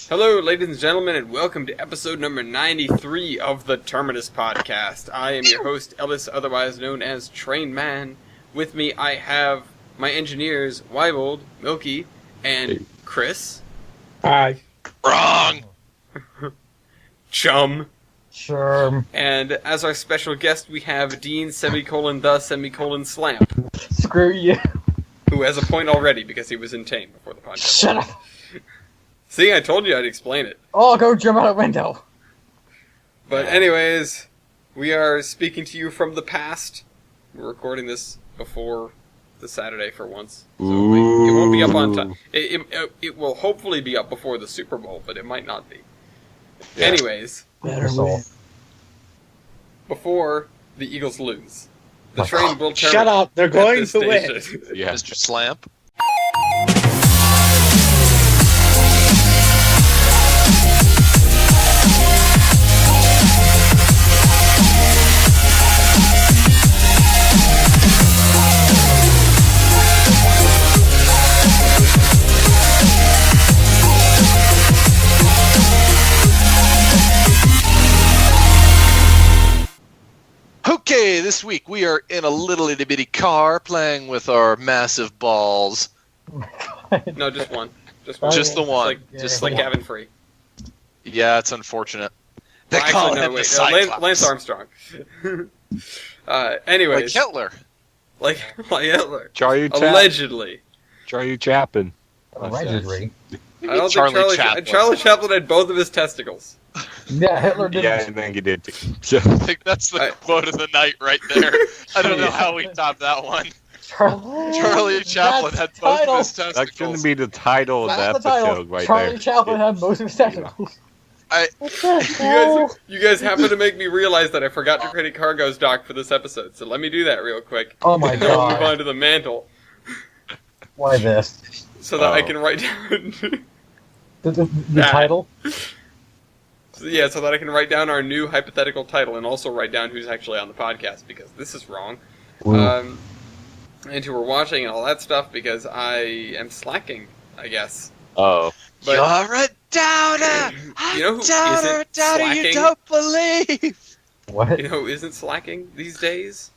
Hello, ladies and gentlemen, and welcome to episode number 93 of the Terminus podcast. I am your host, Ellis, otherwise known as Train Man. With me, I have my engineers, Wybold, Milky, and Chris. Hi. Wrong! Chum. Sure. And as our special guest, we have Dean, Slamp, Screw you. who has a point already because he was in Tame before the podcast. Shut up. See, I told you I'd explain it. Oh, go jump out a window. But anyways, we are speaking to you from the past. We're recording this before the Saturday for once. So it won't be up on time. It will hopefully be up before the Super Bowl, but it might not be. Yeah. Anyways, before the Eagles lose, the train will turn. Shut up, they're going to win. Yeah. Mr. Slamp. Okay, this week we are in a little itty bitty car playing with our massive balls. No, just one. Just one. Just the one. Just like Gavin Free. Yeah, it's unfortunate. They Well, call actually, him no, the Cyclops. Lance Armstrong. Anyways. Like Hitler. Like Hitler. Allegedly. Allegedly. Chaplin. Allegedly. I don't Charlie think Chaplin. Charlie Chaplin had both of his testicles. Yeah, Hitler did. Yeah, I think he did too. So, I think that's the quote of the night right there. I don't know how we top that one. Charlie Chaplin had both of his testicles. that's going to be the title of the That's the episode title. right Charlie there. Chaplin had most of his testicles. You guys happen to make me realize that I forgot to create a Cargo's doc for this episode, so let me do that real quick. Oh my And then we'll move god. on to the mantle, Why this? so that I can write down... The title? so that I can write down our new hypothetical title and also write down who's actually on the podcast, because this is wrong. And who we're watching and all that stuff, because I am slacking, I guess. Oh. But You're a doubter! you know who Doubter, isn't doubter, you slacking? don't believe! What? You know who isn't slacking these days?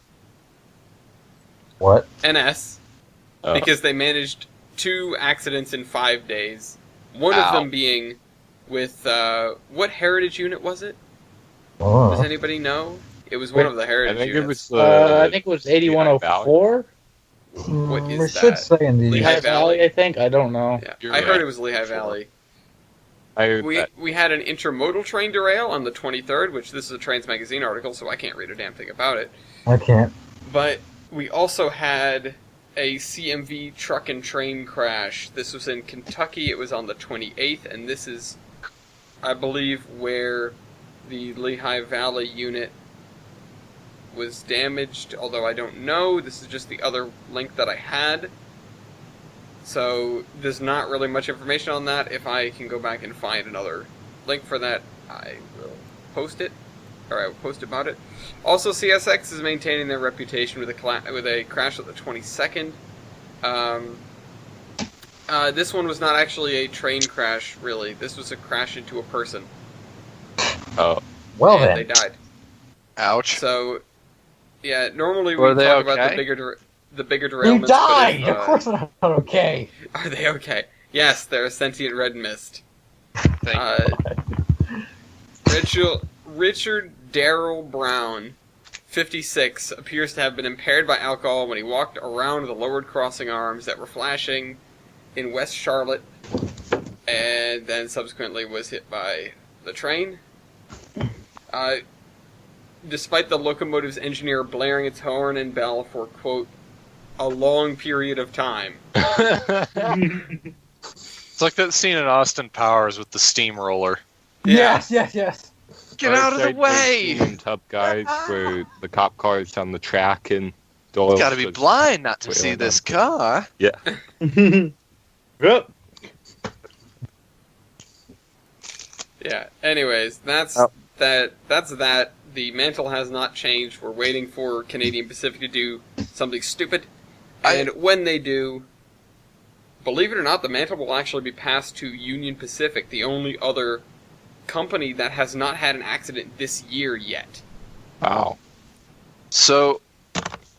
What? NS. Oh. Because they managed 2 accidents in 5 days. One of them being with, what heritage unit was it? Does Oh. anybody know? It was one of the I heritage think units. it was I think it was 8104. What is We should that? say in the... Lehigh Lehigh Valley. Valley, I think. I don't know. Yeah. You're I right. heard it was Lehigh Valley. I heard that. We had an intermodal train derail on the 23rd, which this is a Trains Magazine article, so I can't read a damn thing about it. I can't. But we also had a CMV truck and train crash. This was in Kentucky. It was on the 28th, and this is, I believe, where the Lehigh Valley unit was damaged, although I don't know. This is just the other link that I had. So there's not really much information on that. If I can go back and find another link for that, I will post it, or I will post about it. Also, CSX is maintaining their reputation with a crash at the 22nd. This one was not actually a train crash, really. This was a crash into a person. Oh. Well and then. they died. Ouch. So, yeah, normally we Were they talk about okay? the bigger You derailments. died! But if, Of course they're not okay. Are they okay? Yes, they're a sentient red mist. Thank Richard Darrell Brown, 56, appears to have been impaired by alcohol when he walked around the lowered crossing arms that were flashing in West Charlotte, and then subsequently was hit by the train. Despite the locomotive's engineer blaring its horn and bell for, quote, a long period of time. It's like that scene in Austin Powers with the steamroller. Yes, yes, yes. Get out of the way! Tough guys where the cop car is on the track and Doyle. You gotta be blind not to Wait, see hold this on. car. Yeah. Yep. Yeah, anyways, that's Oh. that. The mantle has not changed. We're waiting for Canadian Pacific to do something stupid. And when they do, believe it or not, the mantle will actually be passed to Union Pacific, the only other company that has not had an accident this year yet. Wow. So,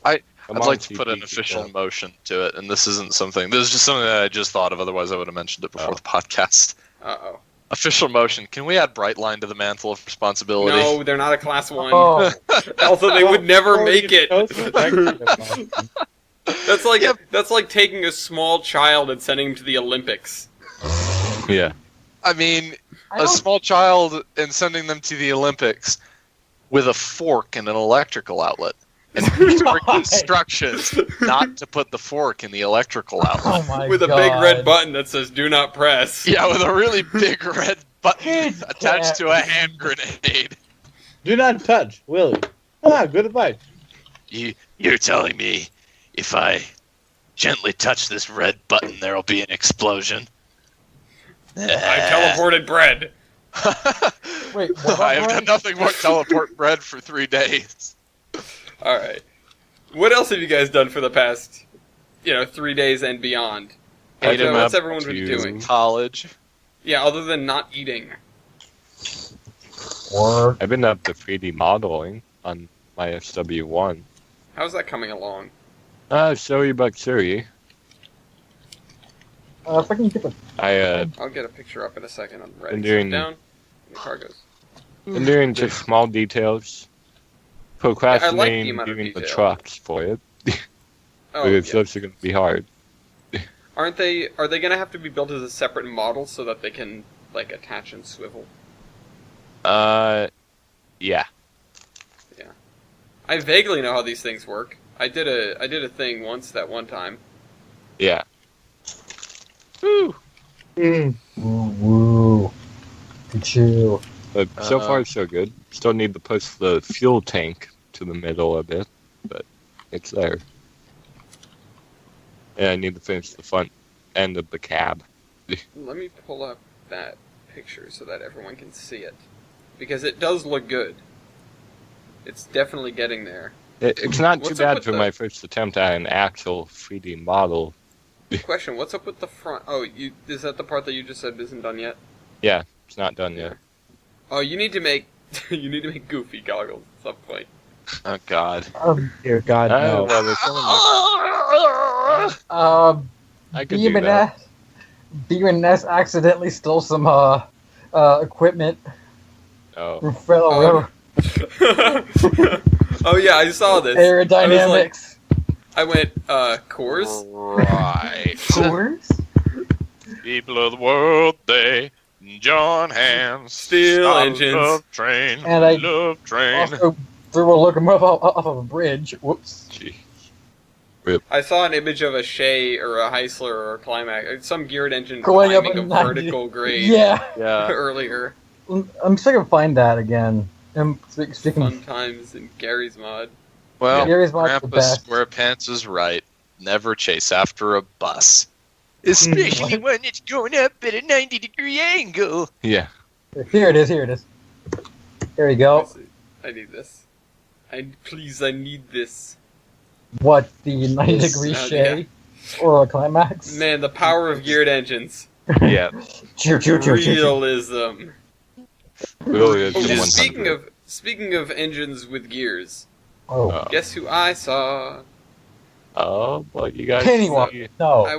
I'd Come like on, to put an TP, official people. motion to it, and this isn't something. This is just something that I just thought of. Otherwise, I would have mentioned it before the podcast. Uh-oh. Official motion. Can we add Brightline to the mantle of responsibility? No, they're not a Class 1. Oh. Also, they would never make it. That's That's like taking a small child and sending him to the Olympics. Yeah. I mean, I a don't- small child and sending them to the Olympics with a fork and an electrical outlet. And strict instructions not to put the fork in the electrical outlet. Oh my With a God. big red button that says "Do not press." Yeah, with a really big red button Kids attached can't- to a hand grenade. Do not touch, Willie. Ah, good advice. You're telling me if I gently touch this red button, there'll be an explosion? I teleported bread. Wait, what? I have done nothing but teleport bread for 3 days. All right. What else have you guys done for the past, 3 days and beyond? Ate 'em What's up everyone been to- doing? College. Yeah, other than not eating. Work. I've been up to 3D modeling on my SW1. How's that coming along? Sorry but sorry. If I can get the I'll get a picture up in a second. I'm ready. And doing- Sit down. The car goes. I'm doing just small details. Procrastinating amount of doing the detail. trucks for it. Oh, But it's yeah. also going to be hard. Are they going to have to be built as a separate model so that they can attach and swivel? Yeah. I vaguely know how these things work. I did a thing once that one time. Yeah. Woo! woo woo. Ka-choo. But so far, so good. Still need to push the fuel tank to the middle a bit, but it's there. And I need to finish the front end of the cab. Let me pull up that picture so that everyone can see it. Because it does look good. It's definitely getting there. It's not What's too up bad with for the- my first attempt at an actual 3D model. Question, what's up with the front? Oh, is that the part that you just said isn't done yet? Yeah, it's not done yet. Oh, you need to make goofy goggles at some point. Oh, God. Dear God, no. Well, there's I could do that. BMS accidentally stole some equipment Oh. from fellow Oh. Oh yeah, I saw this. aerodynamics. I went, Coors? Right. Coors? People of the world, they join hands. Steel Start a engines. Love train. And I love train. Also threw a locomotive off of a bridge. Whoops. Gee. I saw an image of a Shay or a Heisler or a Climax, some geared engine Going up climbing a a 90. vertical grade Yeah. Yeah. earlier. I'm sick of find that again. Speaking Fun times in Gary's mod. Well, Gary's Mod's the Grandpa best. SquarePants is right. Never chase after a bus. Especially when it's going up at a 90-degree angle. Yeah. Here it is. There you go. I need this. Please, I need this. What, the 90-degree Oh, Shay? Or a climax? Man, the power of geared engines. Yeah. Cheer. Realism. Really, it's Oh, the speaking 100. speaking of engines with gears, Oh. Oh. guess who I saw? Oh, well, you guys. Pennywise. see- No. I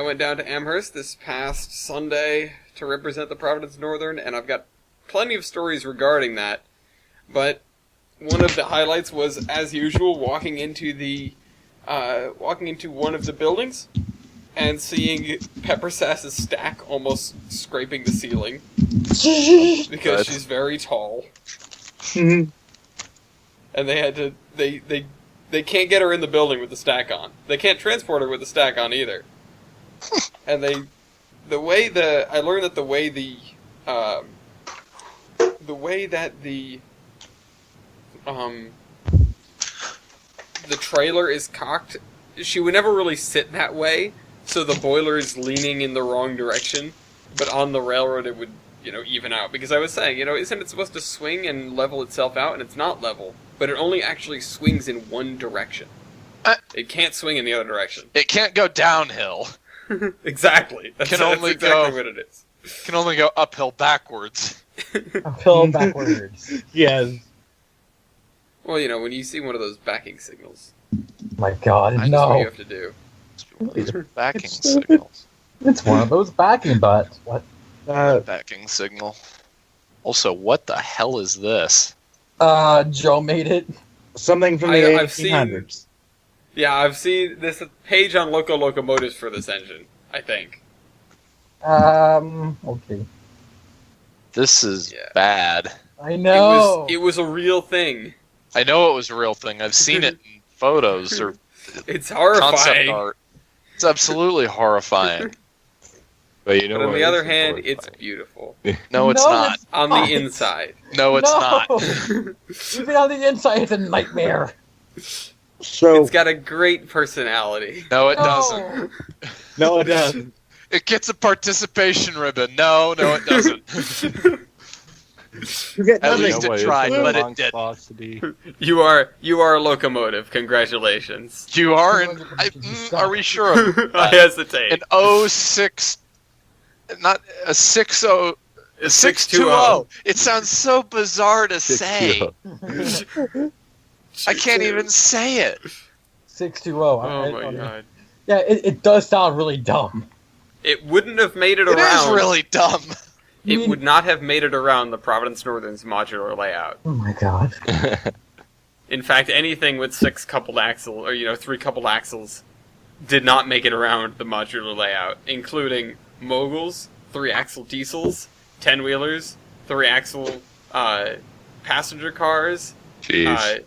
went down to Amherst this past Sunday to represent the Providence Northern, and I've got plenty of stories regarding that. But one of the highlights was, as usual, walking into one of the buildings and seeing Pepper Sass's stack almost scraping the ceiling because she's very tall, and they had to they can't get her in the building with the stack on. They can't transport her with the stack on either. And I learned that the way that the trailer is cocked, she would never really sit that way, so the boiler is leaning in the wrong direction, but on the railroad it would, even out. Because I was saying, isn't it supposed to swing and level itself out? And it's not level, but it only actually swings in one direction. It can't swing in the other direction. It can't go downhill. Exactly. That's only exactly go- what it is. Can only go uphill backwards. Uphill backwards. Yes. Well, when you see one of those backing signals, My God, I that's what you no! have to do. These are backing It's- signals. It's one of those backing butts. What? Backing signal. Also, what the hell is this? Joe made it. Something from the I've seen- 1800s. Yeah, I've seen this page on Loco Locomotives for this engine, I think. Okay. This is Yeah. bad. I know. It was a real thing. I know it was a real thing. I've seen it in photos or It's concept horrifying. art. It's absolutely horrifying. But you know But on what the other isn't hand, horrifying? it's beautiful. No, it's No, not. that's- On Oh, the inside. No, it's not. Even on the inside, it's a nightmare. So, It's got a great personality. No, it No. doesn't. no, it doesn't. It gets a participation ribbon. No, it doesn't. You get At nothing. least it tried, but it didn't. Monstrosity. You are a locomotive. Congratulations. You are in. Are we sure of I that? hesitate. An 06, not a 60, a 620. 620. It sounds so bizarre to say. 6-0. I can't even say it. 620. Oh my god. Yeah, it does sound really dumb. It wouldn't have made it It around. is really dumb. It would not have made it around the Providence Northern's modular layout. Oh my God. In fact, anything with 6 coupled axle, or 3 coupled axles, did not make it around the modular layout, including moguls, 3-axle diesels, 10-wheelers, 3-axle passenger cars, Jeez.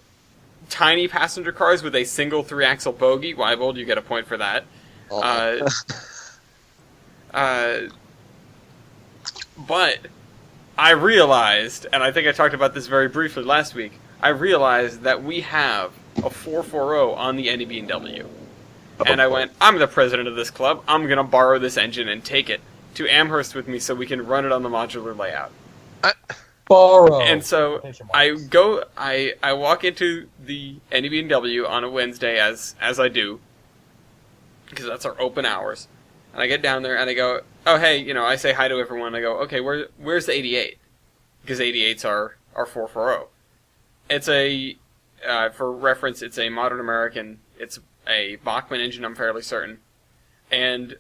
tiny passenger cars with a single 3-axle bogie. Weibold, you get a point for that. But I realized, and I think I talked about this very briefly last week, I realized that we have a 440 on the NEB&W. And I went, I'm the president of this club, I'm going to borrow this engine and take it to Amherst with me so we can run it on the modular layout. Borrow. And so I walk into the NEB&W on a Wednesday as I do, because that's our open hours. And I get down there and I go, oh hey, I say hi to everyone. I go, okay, where's the 88? Because 88s are 440. It's for reference, it's a modern American. It's a Bachmann engine, I'm fairly certain, and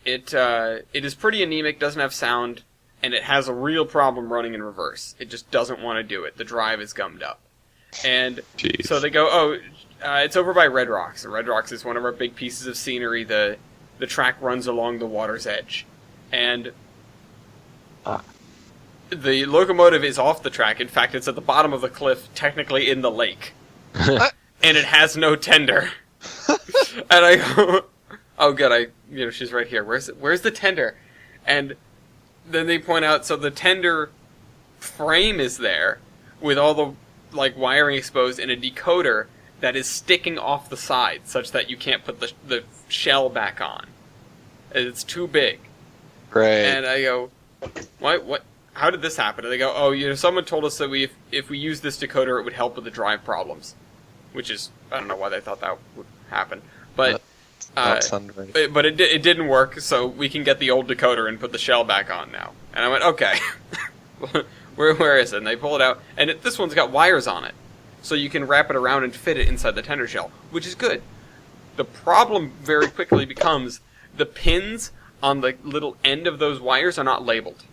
it is pretty anemic, doesn't have sound, and it has a real problem running in reverse. It just doesn't want to do it. The drive is gummed up, and Jeez. so they go, it's over by Red Rocks. And Red Rocks is one of our big pieces of scenery. The track runs along the water's edge, and the locomotive is off the track. In fact, it's at the bottom of the cliff, technically in the lake, and it has no tender. And I go, oh good, she's right here. Where's the tender? And then they point out, so the tender frame is there with all the wiring exposed in a decoder that is sticking off the side, such that you can't put the shell back on. It's too big. Great. And I go, what? How did this happen? And they go, oh, someone told us that if we use this decoder, it would help with the drive problems. Which is, I don't know why they thought that would happen. But That sounds right. but it didn't work, so we can get the old decoder and put the shell back on now. And I went, okay. Where is it? And they pull it out, and this one's got wires on it. So you can wrap it around and fit it inside the tender shell, which is good. The problem very quickly becomes the pins on the little end of those wires are not labeled.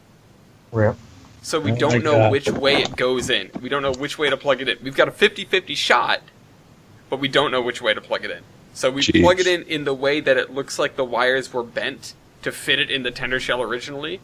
Rip. So we Oh don't my know God. which way it goes in. We don't know which way to plug it in. We've got a 50-50 shot, but we don't know which way to plug it in. So we Jeez. plug it in the way that it looks like the wires were bent to fit it in the tender shell originally,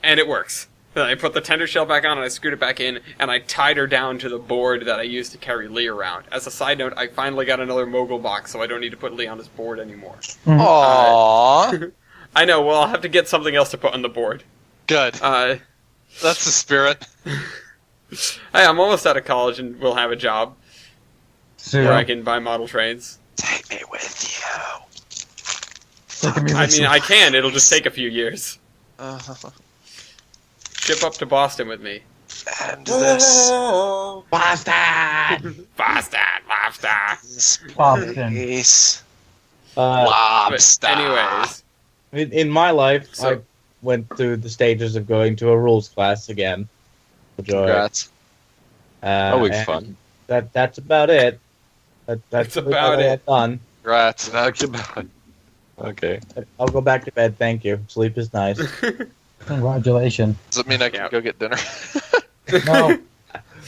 and it works. Then I put the tender shell back on and I screwed it back in, and I tied her down to the board that I used to carry Lee around. As a side note, I finally got another mogul box, so I don't need to put Lee on his board anymore. Aww. I know, well, I'll have to get something else to put on the board. Good. That's the spirit. Hey, I'm almost out of college and will have a job Soon. where I can buy model trains. Take me with you. Look at me I listen. mean, I can, it'll just take a few years. Uh-huh. Ship up to Boston with me. And this Bastard! Boston! is Boston. place. Lobster. Anyways, In my life, So- I went through the stages of going to a rules class again. Congrats. Always and fun. That's about it. That's That's really about all it. I've done. Congrats. That's about. Okay. I'll go back to bed. Thank you. Sleep is nice. Congratulations. Does it mean I can Yeah. go get dinner? No.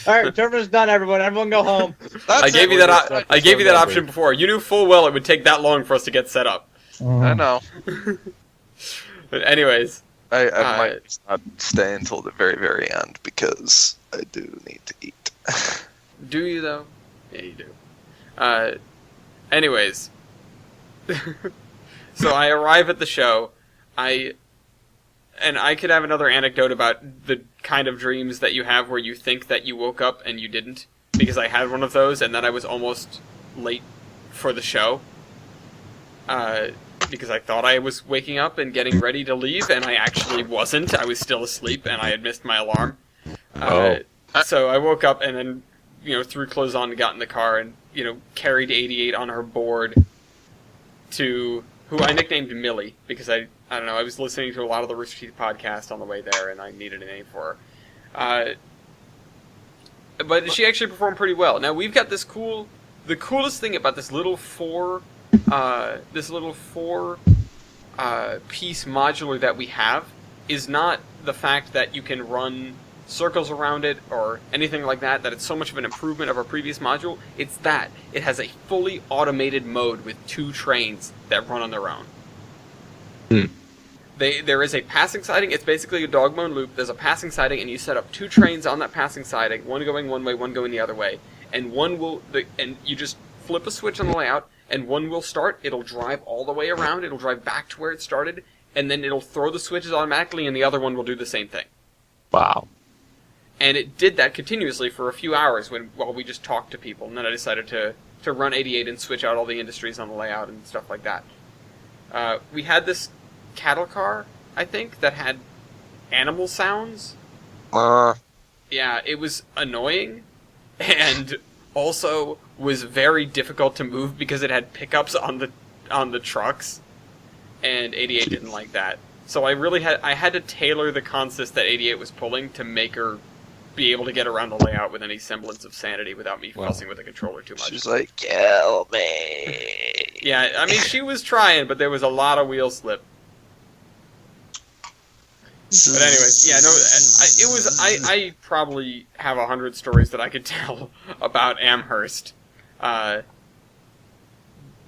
All right, Terminus done. Everyone go home. I gave you that. I gave you that option before. You knew full well it would take that long for us to get set up. I Mhm. know. But anyways, I Uh, might not stay until the very, very end because I do need to eat. do you though? Yeah, you do. Anyways, so I arrive at the show. I could have another anecdote about the kind of dreams that you have where you think that you woke up and you didn't, because I had one of those and then I was almost late for the show. Because I thought I was waking up and getting ready to leave, and I actually wasn't. I was still asleep, and I had missed my alarm. So I woke up and then, threw clothes on and got in the car and, carried 88 on her board to who I nicknamed Millie, because I don't know, I was listening to a lot of the Rooster Teeth podcast on the way there, and I needed a name for her. But she actually performed pretty well. Now, we've got the coolest thing about this little four piece modular that we have is not the fact that you can run circles around it or anything like that it's so much of an improvement of our previous module. It's that it has a fully automated mode with 2 trains that run on their own. There is a passing siding. It's basically a dog bone loop. There's a passing siding, and you set up 2 trains on that passing siding, one going one way, one going the other way, and and you just flip a switch on the layout, and one will start. It'll drive all the way around. It'll drive back to where it started, and then it'll throw the switches automatically, and the other one will do the same thing. Wow. And it did that continuously for a few hours while we just talked to people, and then I decided to run 88 and switch out all the industries on the layout and stuff like that. We had this cattle car, I think, that had animal sounds. Yeah, it was annoying, and also was very difficult to move because it had pickups on the trucks, and 88 didn't like that. So I had to tailor the consist that 88 was pulling to make her be able to get around the layout with any semblance of sanity without me fussing with the controller too much. She's like, kill me. Yeah, I mean, she was trying, but there was a lot of wheel slip. But anyways, yeah, no, I probably have 100 stories that I could tell about Amherst,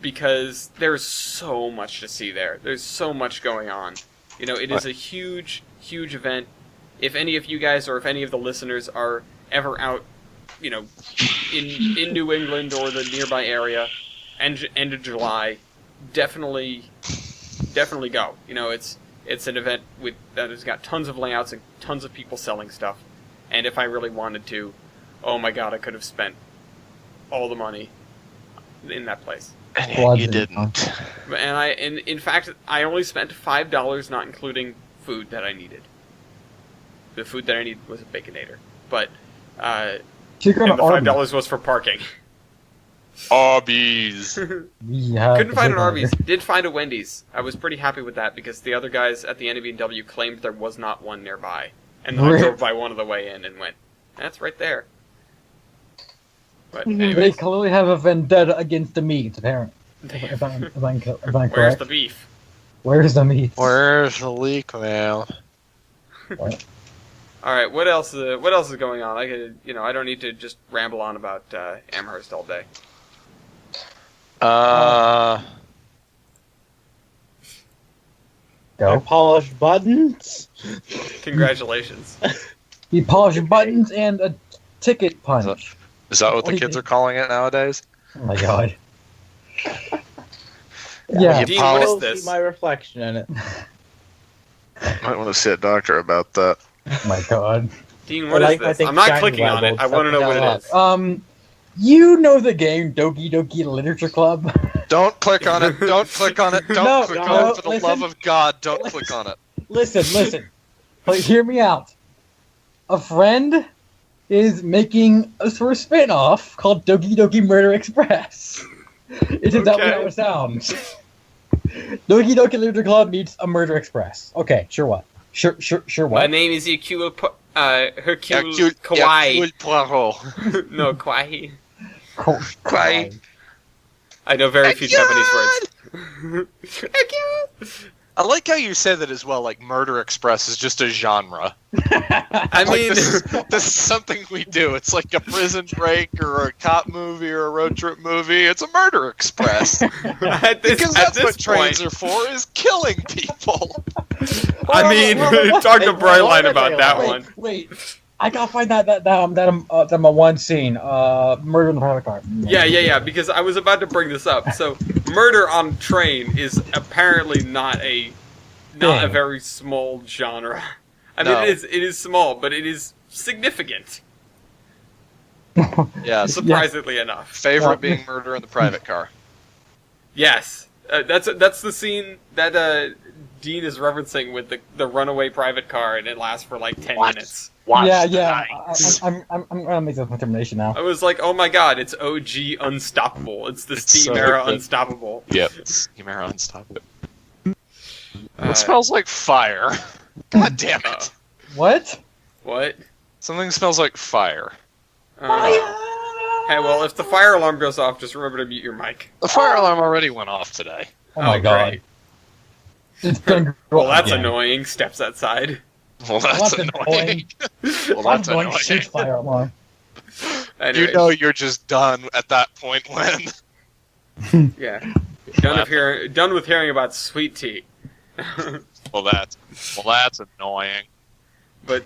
because there's so much to see there. There's so much going on. It is a huge, huge event. If any of you guys or if any of the listeners are ever out, in New England or the nearby area, end of July, definitely go. It's an event that has got tons of layouts and tons of people selling stuff. And if I really wanted to, oh my god, I could have spent all the money in that place. And yet you didn't. And in fact, I only spent $5, not including food that I needed. The food that I needed was a Baconator. But, and Should go the to Arby's. $5 was for parking. Arby's. Yeah, Couldn't find an Baconator. Arby's. Did find a Wendy's. I was pretty happy with that because the other guys at the NBW claimed there was not one nearby. And then I Really? drove by one on the way in and went, that's right there. But They anyways, clearly have a vendetta against the meat, apparently. If I'm where's correct. the beef? Where's the meat? Where's the leak, man? All right, what else is going on? I don't need to just ramble on about Amherst all day. I Go. polished buttons. Congratulations. He polished buttons and a ticket punch. Is that what the kids are calling it nowadays? Oh my god. Yeah. Dean, what is I'll this? see my reflection in it. Might want to see a doctor about that. Oh my god. Dean, what I is this? think I'm not Shiny clicking on it. Lab I want to know what it will is. You know the game Doki Doki Literature Club? Don't click on it. Don't click on it. Don't No, click no, on it. For the listen. love of God, don't click on it. Listen. Please hear me out. A friend is making a sort of spin-off called Doki Doki Murder Express. It's exactly Okay. how it sounds. Doki Doki Literature Club meets a Murder Express. Okay, sure what? Sure My what? name is Hercule Hercule Kawaii. Poirot. No, Kawaii. Kawaii. I know very few Japanese words. I like how you said that as well, like Murder Express is just a genre. I Like, mean, this is something we do. It's like a prison break or a cop movie or a road trip movie. It's a Murder Express. Because that's what trains are for, is killing people. I mean, talk to Broyline about that one. Wait, I gotta find that one scene. Murder in the Private Car. Yeah, because I was about to bring this up. So, murder on train is apparently not a very small genre. I mean, No. it is small, but it is significant, Yeah, surprisingly enough. favorite being Murder in the Private Car. Yes, that's the scene that Dean is referencing with the runaway private car, and it lasts for like 10 minutes. Yeah. I'm gonna make that determination now. I was like, oh my god, it's OG Unstoppable. It's the It's Steam so era good. Unstoppable. Yep. Steam Arrow and stop it. It smells like fire. God damn it. What? What? Something smells like fire. Hey, well, if the fire alarm goes off, just remember to mute your mic. The fire alarm already went off today. Oh my Oh, god. great. It's gonna grow Well, that's again. annoying. Steps outside. Well, that's That's annoying. Well, that's I'm going annoying. shit fire alarm. Anyways, You know you're just done at that point when... yeah. Done with hearing about sweet tea. Well, that's annoying. But,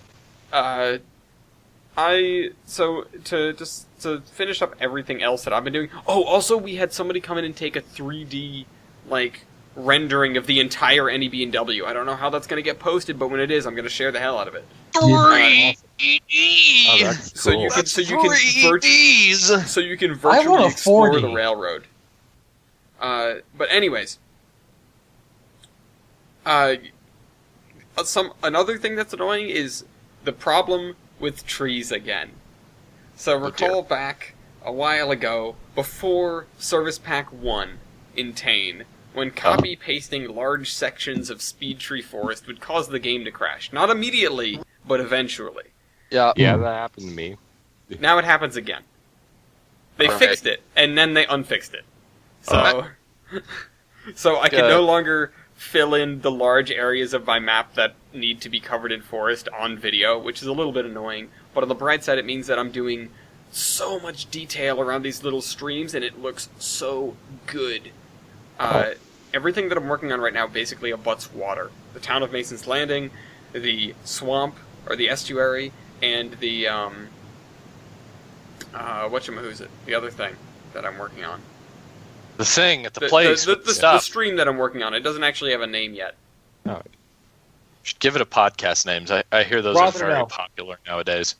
to finish up everything else that I've been doing. Oh, also we had somebody come in and take a 3D rendering of the entire NEB&W. I don't know how that's going to get posted, but when it is, I'm going to share the hell out of it. 3D! Oh, that's So cool. you can That's 3Ds! so you can I want virtually a explore 4D. the railroad. But anyways, another thing that's annoying is the problem with trees again. So recall back a while ago, before Service Pack 1 in Tane, when copy-pasting large sections of Speed Tree Forest would cause the game to crash. Not immediately, but eventually. Yeah. Yeah, that happened to me. Now it happens again. They Alright. fixed it, and then they unfixed it. So, so I can Good. no longer fill in the large areas of my map that need to be covered in forest on video, which is a little bit annoying. But on the bright side, it means that I'm doing so much detail around these little streams, and it looks so good. Everything that I'm working on right now basically abuts water. The town of Mason's Landing, the swamp, or the estuary, and the, whatchamahoosit, the other thing that I'm working on. The thing at the The, place the, with the, the stuff. stream that I'm working on, it doesn't actually have a name yet. Should give it a podcast names. I hear those are Rotherham. very popular nowadays.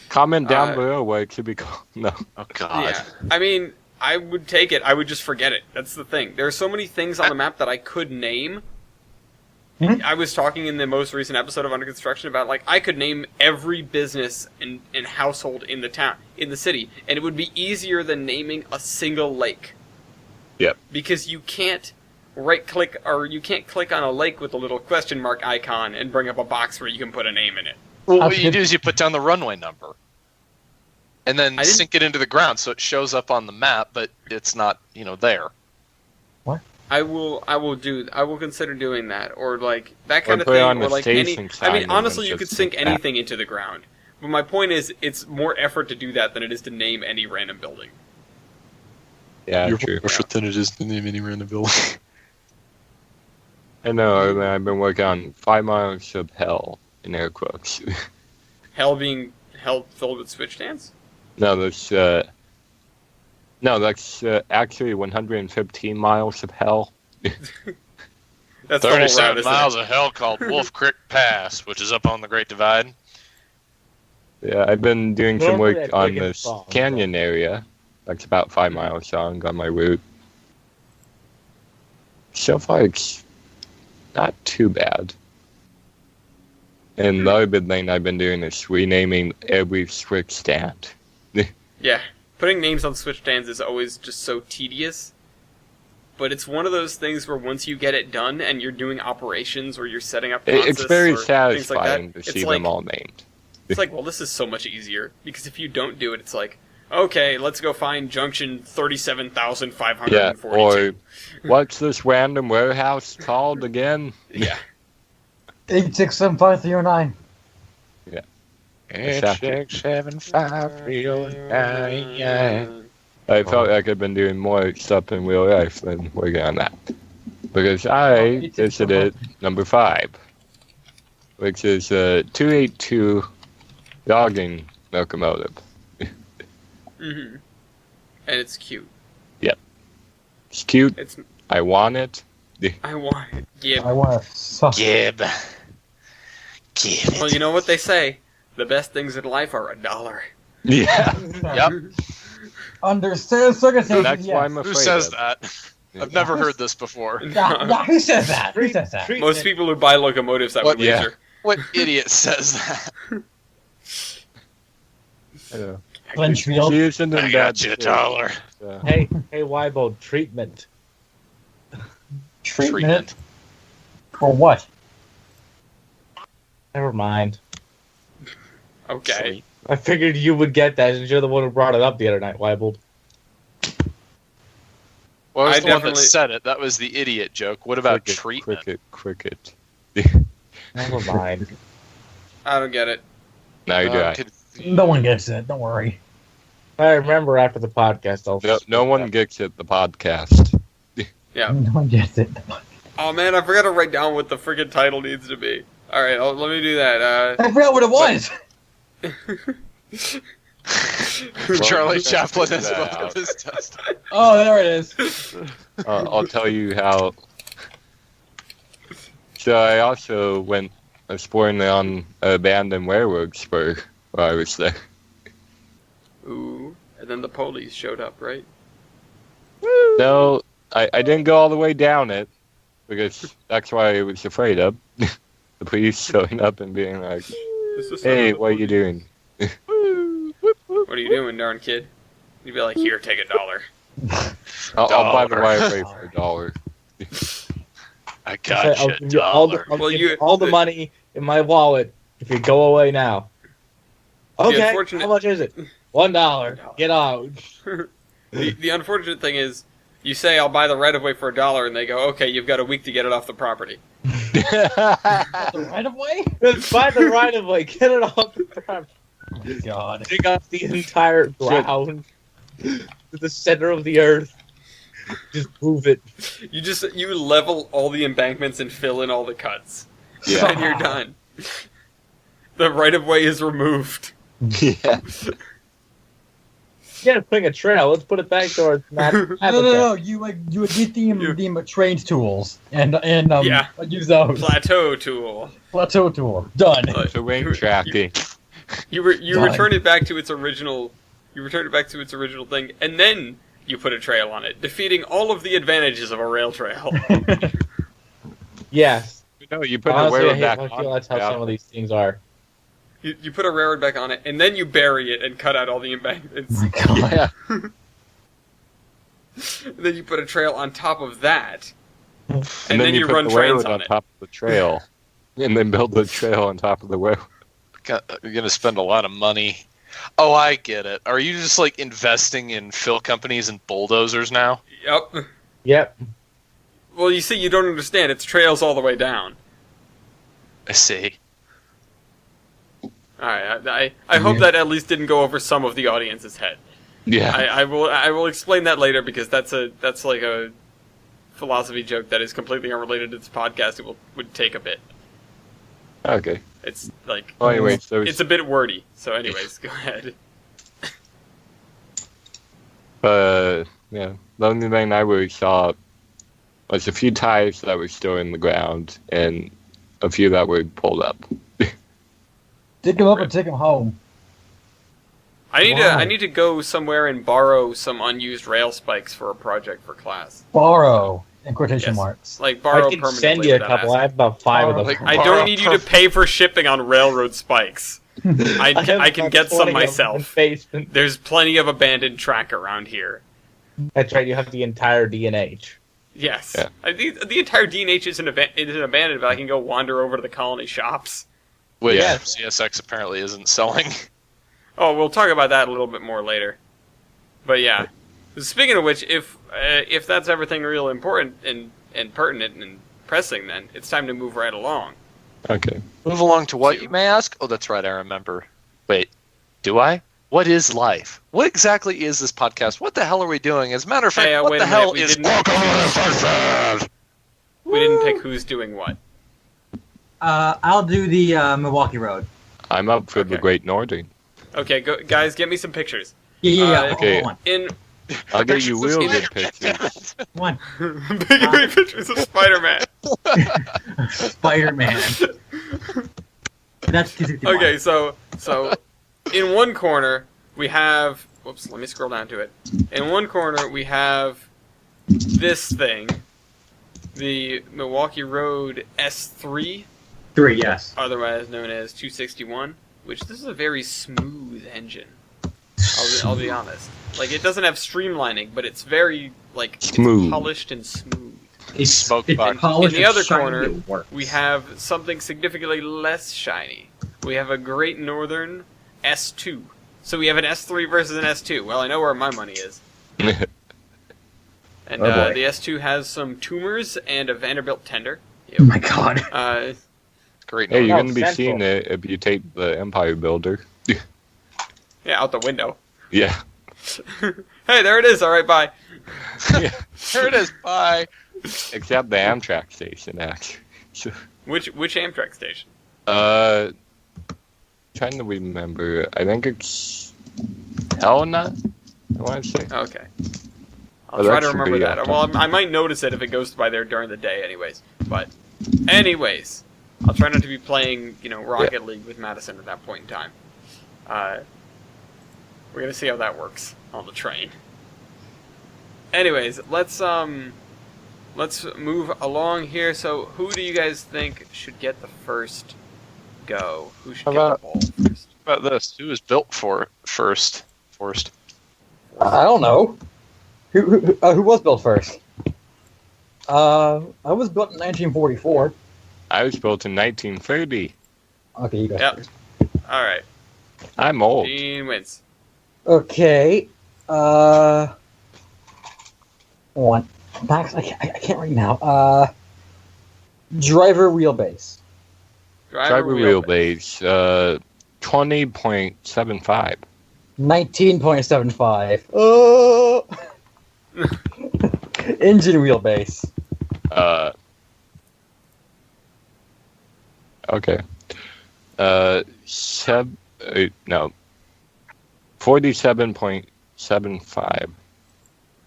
Comment down below what it should be called. No. Oh god. Yeah. I mean, I would take it. I would just forget it. That's the thing. There are so many things on the map that I could name. Mhm. I was talking in the most recent episode of Under Construction about, I could name every business and household in the town, in the city, and it would be easier than naming a single lake. Yep. Because you can't right-click, or you can't click on a lake with a little question mark icon and bring up a box where you can put a name in it. Well, what That's you good. do is you put down the runway number. And then I didn't- sink it into the ground so it shows up on the map, but it's not, there. I will consider doing that, or that kind of put it thing, on or the any. station I sign mean, and honestly, then you could just sink like that. anything into the ground. But my point is, it's more effort to do that than it is to name any random building. Yeah, true. than it is to name any random building. I know, I mean, I've been working on 5 miles of hell, in air quotes. Hell being filled with switch stands. No, that's actually 115 miles of hell. That's the whole route, 37 isn't miles it? of hell called Wolf Creek Pass, which is up on the Great Divide. Yeah, I've been doing some Normally work I on play against this songs, canyon area. That's about 5 miles long on my route. So far, it's not too bad. And the other big thing I've been doing is renaming every switch stand. Yeah, putting names on switch stands is always just so tedious. but it's one of those things where once you get it done and you're doing operations or you're setting up consists It's very or things like satisfying that, to see them all named. It's like, well, this is so much easier, because if you don't do it, it's like, okay, let's go find junction 37,542. Yeah, or what's this random warehouse called again? Yeah. 8675309. 8675309. I felt like I've been doing more stuff in real life than working on that. Because I visited number 5, which is a 282 logging locomotive. Mm-hmm. And it's cute. It's cute. It's. I want it. I want it. Yeah. I want to suck. Gib. Give Well, you know what they say. The best things in life are $1. Yeah. Yep. Under certain circumstances, That's why I'm yes. afraid Who says of. that? I've never heard this before. Yeah, who says that? Who says that? Most people who buy locomotives that What- would yeah. leisure. What idiot says that? Yeah. Flinchfield. She isn't in I bad got you shape, $1. so. Hey, Weibo, treatment. Treatment. For what? Never mind. Okay. I figured you would get that since you're the one who brought it up the other night, Weibo. Well, I was I the one that definitely- said it. That was the idiot joke. What about treatment? Cricket. Never mind. I don't get it. Now you do. No one gets it. Don't worry. I remember after the podcast. No one gets it. The podcast. Yeah. No one gets it. Oh man, I forgot to write down what the friggin' title needs to be. Alright, let me do that. I forgot what it was. Charlie Well, Chaplin figure is that above out. his test. Oh, there it is. I'll tell you how. So I also went exploring on an abandoned railroad spur while I was there. Ooh. And then the police showed up, right? No, I didn't go all the way down it because that's what I was afraid of. The police showing up and being like, This is "Hey, what are you doing?" What are you doing, darn kid? You'd be like, here, take $1. I'll buy the $1. right away for $1. I got I'll you give you all the, $1. I'll Well, give you- you all the money in my wallet if you go away now. Okay, unfortunate- how much is it? $1. Get out. The unfortunate thing is, you say, I'll buy the right of way for $1, and they go, okay, you've got a week to get it off the property. The right of way? Let's find the right of way. Get it off the ground. Oh my God. Dig up the entire ground to the center of the earth. Just move it. You level all the embankments and fill in all the cuts. Yeah. And you're done. The right of way is removed. Yeah. Yeah, putting a trail. Let's put it back to our No. You would get the trains tools and Yeah. use those. Plateau tool. Plateau tool. Done. Terrain tracking. You Done. return it back to its original. You return it back to its original thing, and then you put a trail on it, defeating all of the advantages of a rail trail. Yes. No, you put Honestly, the I railroad back feel on. that's how some of these things are. You put a railroad back on it, and then you bury it and cut out all the embankments. Oh my God. Yeah. Then you put a trail on top of that, and, And then you put run the trains railroad on on it. top of the trail, and then build the trail on top of the railroad. You're gonna spend a lot of money. Oh, I get it. Are you just like investing in fill companies and bulldozers now? Yep. Yep. Well, you see, you don't understand. It's trails all the way down. I see. All right. I hope that at least didn't go over some of the audience's head. Yeah. I will explain that later because that's like a philosophy joke that is completely unrelated to this podcast. It would take a bit. Okay. It's like Well, anyways, there was, it's a bit wordy. So, anyways, go ahead. yeah, the only thing I really saw was a few tires that were still in the ground and a few that were pulled up. Dig them up and take them home. I need to go somewhere and borrow some unused rail spikes for a project for class. Borrow in quotation Yes. marks. Like borrow I can permanently. send you a without couple. I asking. have about 5 of them. Like, I borrow don't need you to pay for shipping on railroad spikes. I have can about get 20 some of them in myself. basement. There's plenty of abandoned track around here. That's right. You have the entire D&H. Yes. Yeah. The entire D&H isn't abandoned, but I can go wander over to the colony shops. Which Yeah. CSX apparently isn't selling. Oh, we'll talk about that a little bit more later. But yeah. Speaking of which, if that's everything real important and pertinent and pressing, then it's time to move right along. Okay. Move along to what, you may ask? Oh, that's right, I remember. Wait, do I? What is life? What exactly is this podcast? What the hell are we doing? As a matter of fact, Hey, what wait the a minute, hell we is... didn't- We didn't pick who's doing what. I'll do the Milwaukee Road. I'm up for the Okay. Great Northern. Okay, guys, get me some pictures. Yeah. okay. Hold on. In I'll get you Pictures of wielded Spider-Man. pictures. One. big pictures of Spider-Man. Spider-Man. That's 261. Okay, so in one corner we have. Whoops, let me scroll down to it. In one corner we have this thing, the Milwaukee Road S3, 3, yes. otherwise known as 261, which this is a very smooth engine. I'll be honest. Like, it doesn't have streamlining, but it's very it's Smooth. polished and smooth. It's Smoke it's box. polished In the and other shiny, corner, it works. We have something significantly less shiny. We have a Great Northern S2. So we have an S3 versus an S2. Well, I know where my money is. And Oh, boy. the S2 has some tumors and a Vanderbilt tender. Oh my god. Great. Hey, you're Oh, going to be Central. seeing it if you take the Empire Builder. Yeah, out the window. Yeah. Hey, there it is. All right, bye. Yeah. Here it is. Bye. Except the Amtrak station, actually. So, Which Amtrak station? trying to remember. I think it's Helena, I want to say. Okay. Oh, I'll that try to should remember be that. up Well, I might notice it if it goes by there during the day anyways. But anyways, I'll try not to be playing, Rocket League with Madison at that point in time. We're going to see how that works on the train. Anyways, let's move along here. So, who do you guys think should get the first go? Who should How get the about- ball first? How about this? Who was built for first? Forced. I don't know. Who was built first? I was built in 1944. I was built in 1930. Okay, you guys Yep. first. All right. I'm old. Dean wins. Okay. One. Max, I can't read now. Driver wheelbase. Driver wheelbase, 20.75. 19.75. Oh. Engine wheelbase. Okay. 47.75.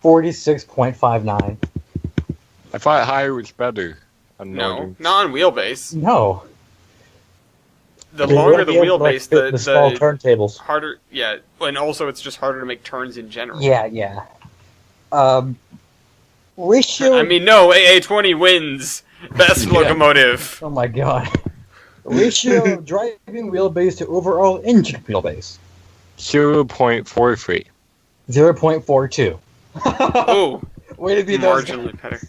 46.59. I thought higher was better. On No, Northern. not on wheelbase. No. The They longer won't the be able to, like, wheelbase, fit the small the turntables. harder. Yeah, and also it's just harder to make turns in general. Yeah. Ratio. I mean, no, AA20 wins best Yeah. locomotive. Oh my god. Ratio of driving wheelbase to overall engine wheelbase. 0.43. 0.42. Ooh, Way to be those guys. marginally better.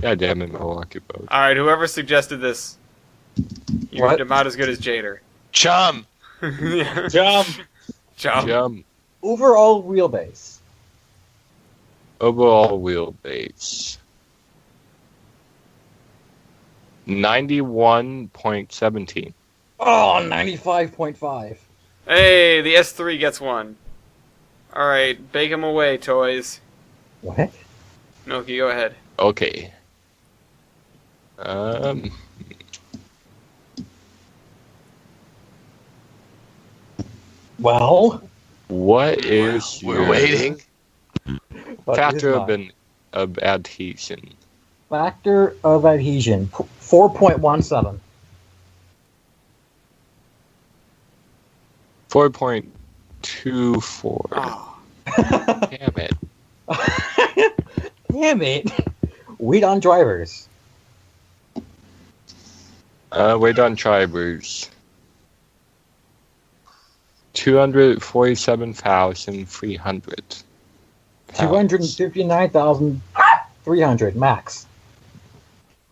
God damn it, Milwaukee boat. All right, whoever suggested this, you're What? about as good as Jader. Chum. Yeah. Jump! Jump. Jump. Overall wheelbase. Overall wheelbase. 91.17. Oh, 95.5. Hey, the S3 gets one. All right, bake him away, toys. What? Noki, go ahead. Okay. Well, What is We're your waiting. what factor is of of adhesion? factor of adhesion? 4.17. 4.24. Oh, Damn it. Damn it. Wheat on drivers. Wait on drivers. 247,300. 259,000. 300 max.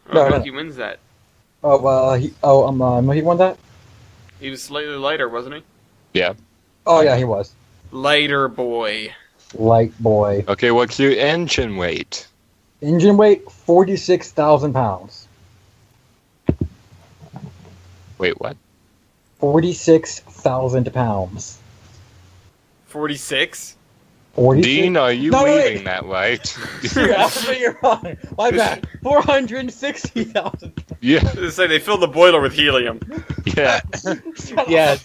Oh, No, no. Milky wins that. He won that? He was slightly lighter, wasn't he? Yeah. Oh, yeah, he was. Lighter boy. Light boy. Okay, what's your engine weight? Engine weight, 46,000 pounds. Wait, what? 46,000 pounds. 46? 46? Dean, are you No, wait. reading that right? You're wrong. My bad. 460,000. Yeah. They say they filled the boiler with helium. Yeah. Yes.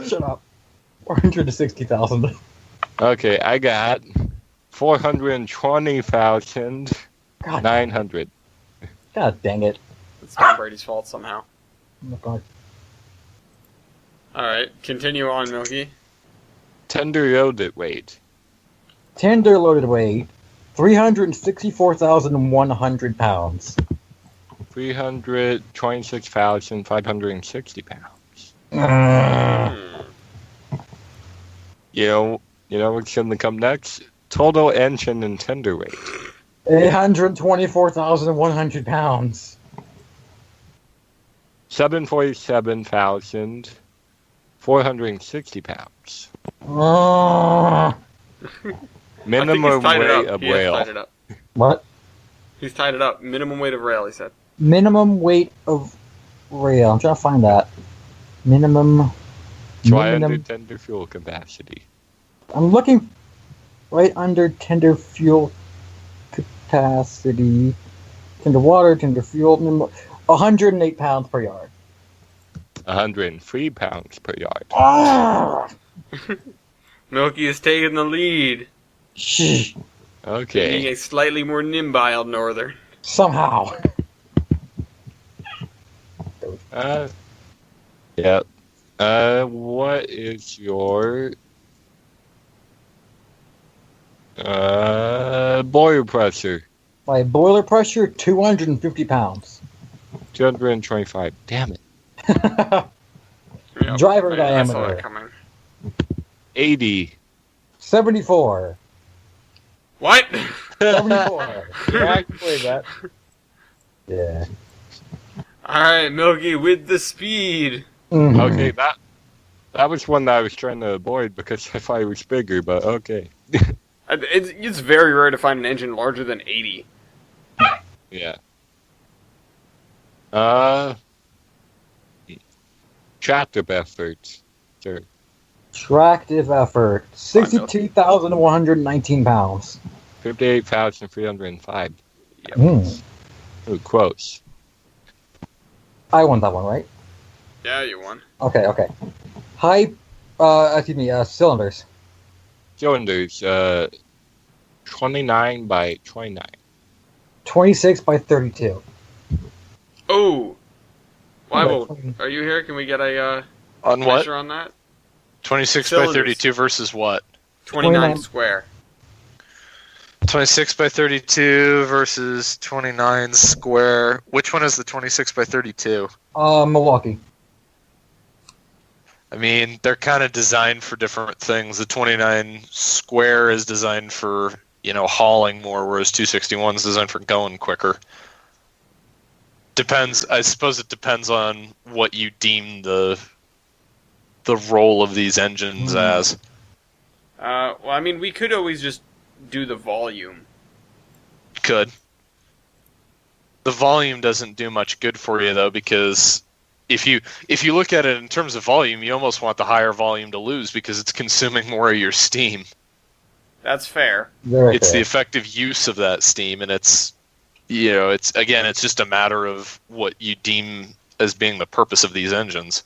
Shut up. 460,000. Okay, I got 420,900. God dang it. It's Tom Brady's fault somehow. Oh my God. Alright, continue on, Milky. Tender loaded weight. Tender loaded weight, 364,100 pounds. 326,560 pounds. Mm. You know what's gonna come next? Total engine and tender weight. 824,100 pounds. 747,460 pounds. Ah. Minimum weight of He has tied rail. it up. What? He's tied it up. Minimum weight of rail, he said. Minimum weight of rail. I'm trying to find that. Minimum. Try under tender fuel capacity. I'm looking right under tender fuel capacity. Tender water, tender fuel. 108 pounds per yard. 103 pounds per yard. Ah! Milky is taking the lead. Shh. Being Okay. a slightly more nimbile northern. Somehow. Yeah. What is your boiler pressure? My boiler pressure, 250 pounds. 225. Damn it. Yep, Driver I saw diameter. that coming. 80. 74. What? 74. Yeah, I can believe that. Yeah. Alright, Milky with the speed. Mhm. Okay, that was one that I was trying to avoid because I thought it was bigger, but okay. It's very rare to find an engine larger than 80. Yeah. Tractor efforts. Sure. Tractive effort, 62,119 pounds. 58,305. Yep. Mm. Ooh, close. I won that one, right? Yeah, you won. Okay. Cylinders. Cylinders, 29 by 29. 26 by 32. Oh! Wyville, Okay. are you here? Can we get a On what? measure on that? 26 by Cylinders. 32 versus what? 29 29. square. 26 by 32 versus 29 square. Which one is the 26 by 32? Milwaukee. I mean, they're kind of designed for different things. The 29 square is designed for, hauling more, whereas 261 is designed for going quicker. Depends. I suppose it depends on what you deem the role of these engines as. Well, I mean, we could always just do the volume. Could. The volume doesn't do much good for you though, because if you look at it in terms of volume, you almost want the higher volume to lose because it's consuming more of your steam. That's fair. Very It's fair. the effective use of that steam, and it's it's just a matter of what you deem as being the purpose of these engines.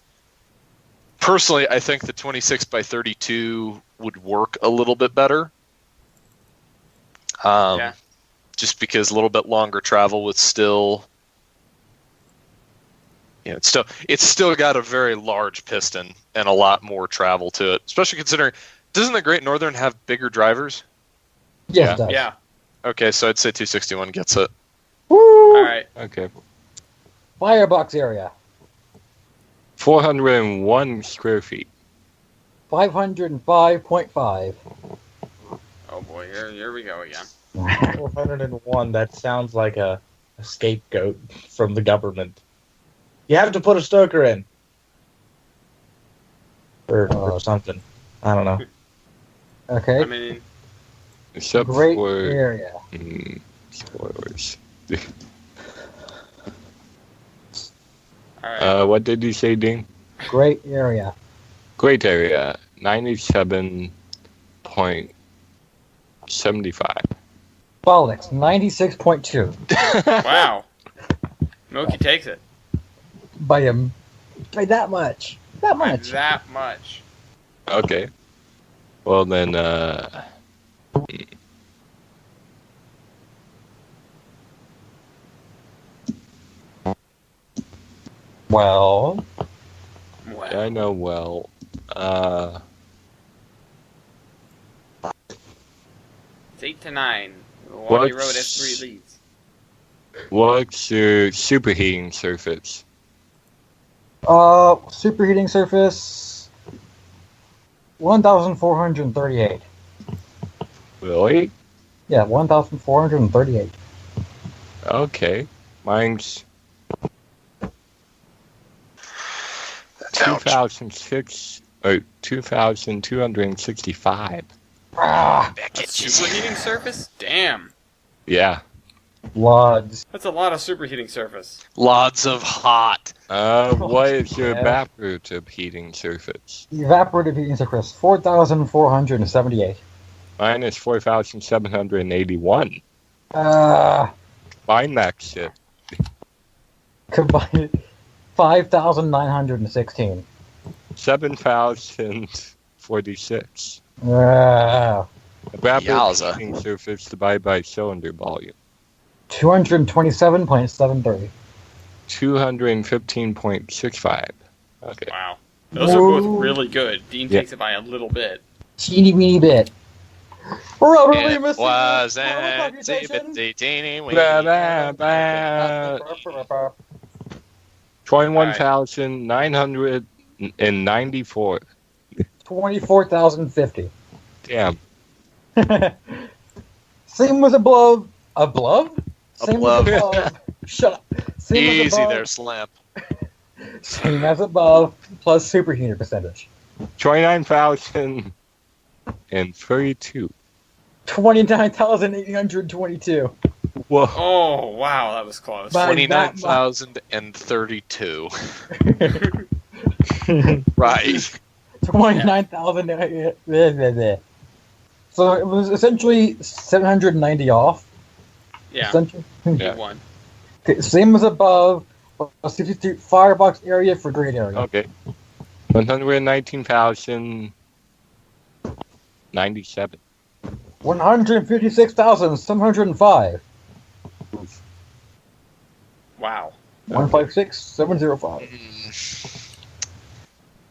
Personally, I think the 26 by 32 would work a little bit better. Yeah. Just because a little bit longer travel would still, it's still got a very large piston and a lot more travel to it. Especially considering, doesn't the Great Northern have bigger drivers? Yes, it does. Yeah. Okay, so I'd say 261 gets it. Woo! Alright. Okay. Firebox area, 401 square feet. 505.5. Oh boy, here we go again. 401. That sounds like a scapegoat from the government. You have to put a Stoker in, or something. I don't know. Okay. I mean, Except Great for area. spoilers. all right. What did you say, Dean? Great area. Great area, 97.75. Politics, 96.2. Wow. Milky takes it. By that much. That By much. that much. Okay. Well then, Well, Wow. I know well. It's 8 to 9. Milwaukee Road What's- has 3 leads. What's your superheating surface? superheating surface, 1,438. Really? Yeah, 1,438. Okay. Mine's Ouch. 2006 or 2,265. Ah, That A gets you. superheating surface? Damn. Yeah. Lods. That's a lot of superheating surface. Lots of hot. What is your Yeah. evaporative heating surface? Evaporative heating surface, 4,478. Mine is 4,781. Mine that shit. Combined, 5,916. 7,046. Evaporative Yowza. heating surface divided by cylinder volume. 227.73. 215.65. Okay. Wow. Those are both Whoa. really good. Dean Yeah. takes it by a little bit. Teeny weeny bit. Robert It Remus wasn't teeny weeny. Blah, blah, blah. 21,994. 24,050. Damn. Same was above. Above? Same was Above. above. Shut up. Same was Easy above, there, Slamp. Same as above, plus superheater percentage. 29,032. 29,822. Whoa. Oh, wow, that was close. By that 29,032. Right. 29,000. So it was essentially 790 off. Yeah, Essentially. you won. Okay, same as above. 63 firebox area for great area. Okay. 119,097. 156,705. Wow. 156,705.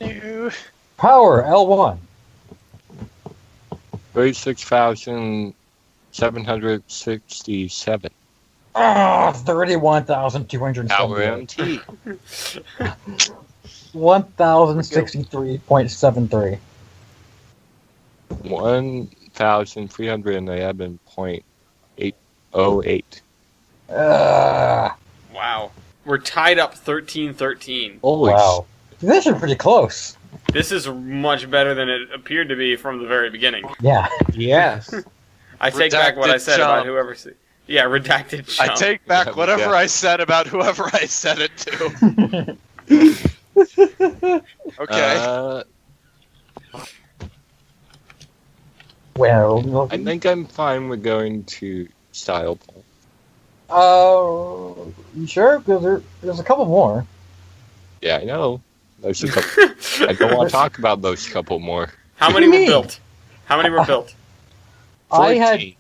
No. Power L1. 36,767. 31,278. Power MT. 1,063.73. 1,311.808. Wow. We're tied up 13-13. Holy Wow. This is pretty close. This is much better than it appeared to be from the very beginning. Yeah. Yes. I take back what I Redacted said about chump. whoever... Yeah, redacted chump. I take back Yeah, whatever yeah. I said about whoever I said it to. Okay. Well, I think I'm fine with going to style poll. you sure? Because there's a couple more. Yeah, I know. There's a couple. I don't want to talk about those couple more. How many What do were you mean? built? How many were built? 14.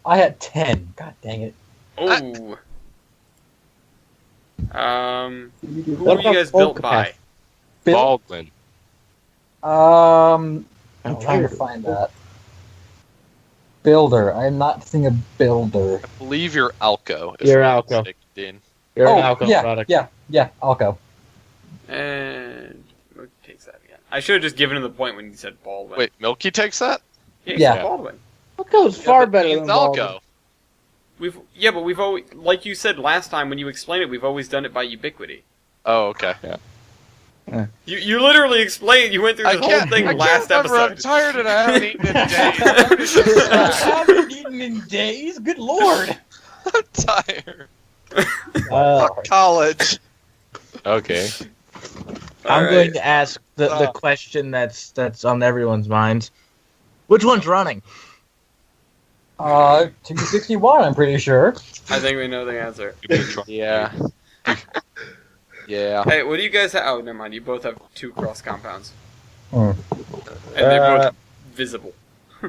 I had 10. God dang it. Oh. Who What were you about guys full built by? Bill? Baldwin. I'm Oh, trying to weird. find that. Builder. I'm not seeing a builder. I believe you're Alco. if You're I'm not Alco. mistaken, Dean. You're oh, an alcohol yeah, product. yeah, Alco. And... What takes that again? I should have just given him the point when you said Baldwin. Wait, Milky takes that? Yeah, Yeah. said Baldwin. Alco's Yeah, far but better Dean's than Baldwin. Alco. but we've always, like you said last time when you explained it, we've always done it by ubiquity. Oh, okay. You literally explained. You went through the whole thing last remember, episode. I'm tired and I haven't eaten in days. I haven't eaten in days. Good lord. I'm tired. College. Okay. I'm Alright. going to ask the question that's on everyone's minds. Which one's running? 261, I'm pretty sure. I think we know the answer. Yeah. Yeah. Hey, what do you guys have? Oh, never mind. You both have 2 cross compounds. Hmm. And they're both visible.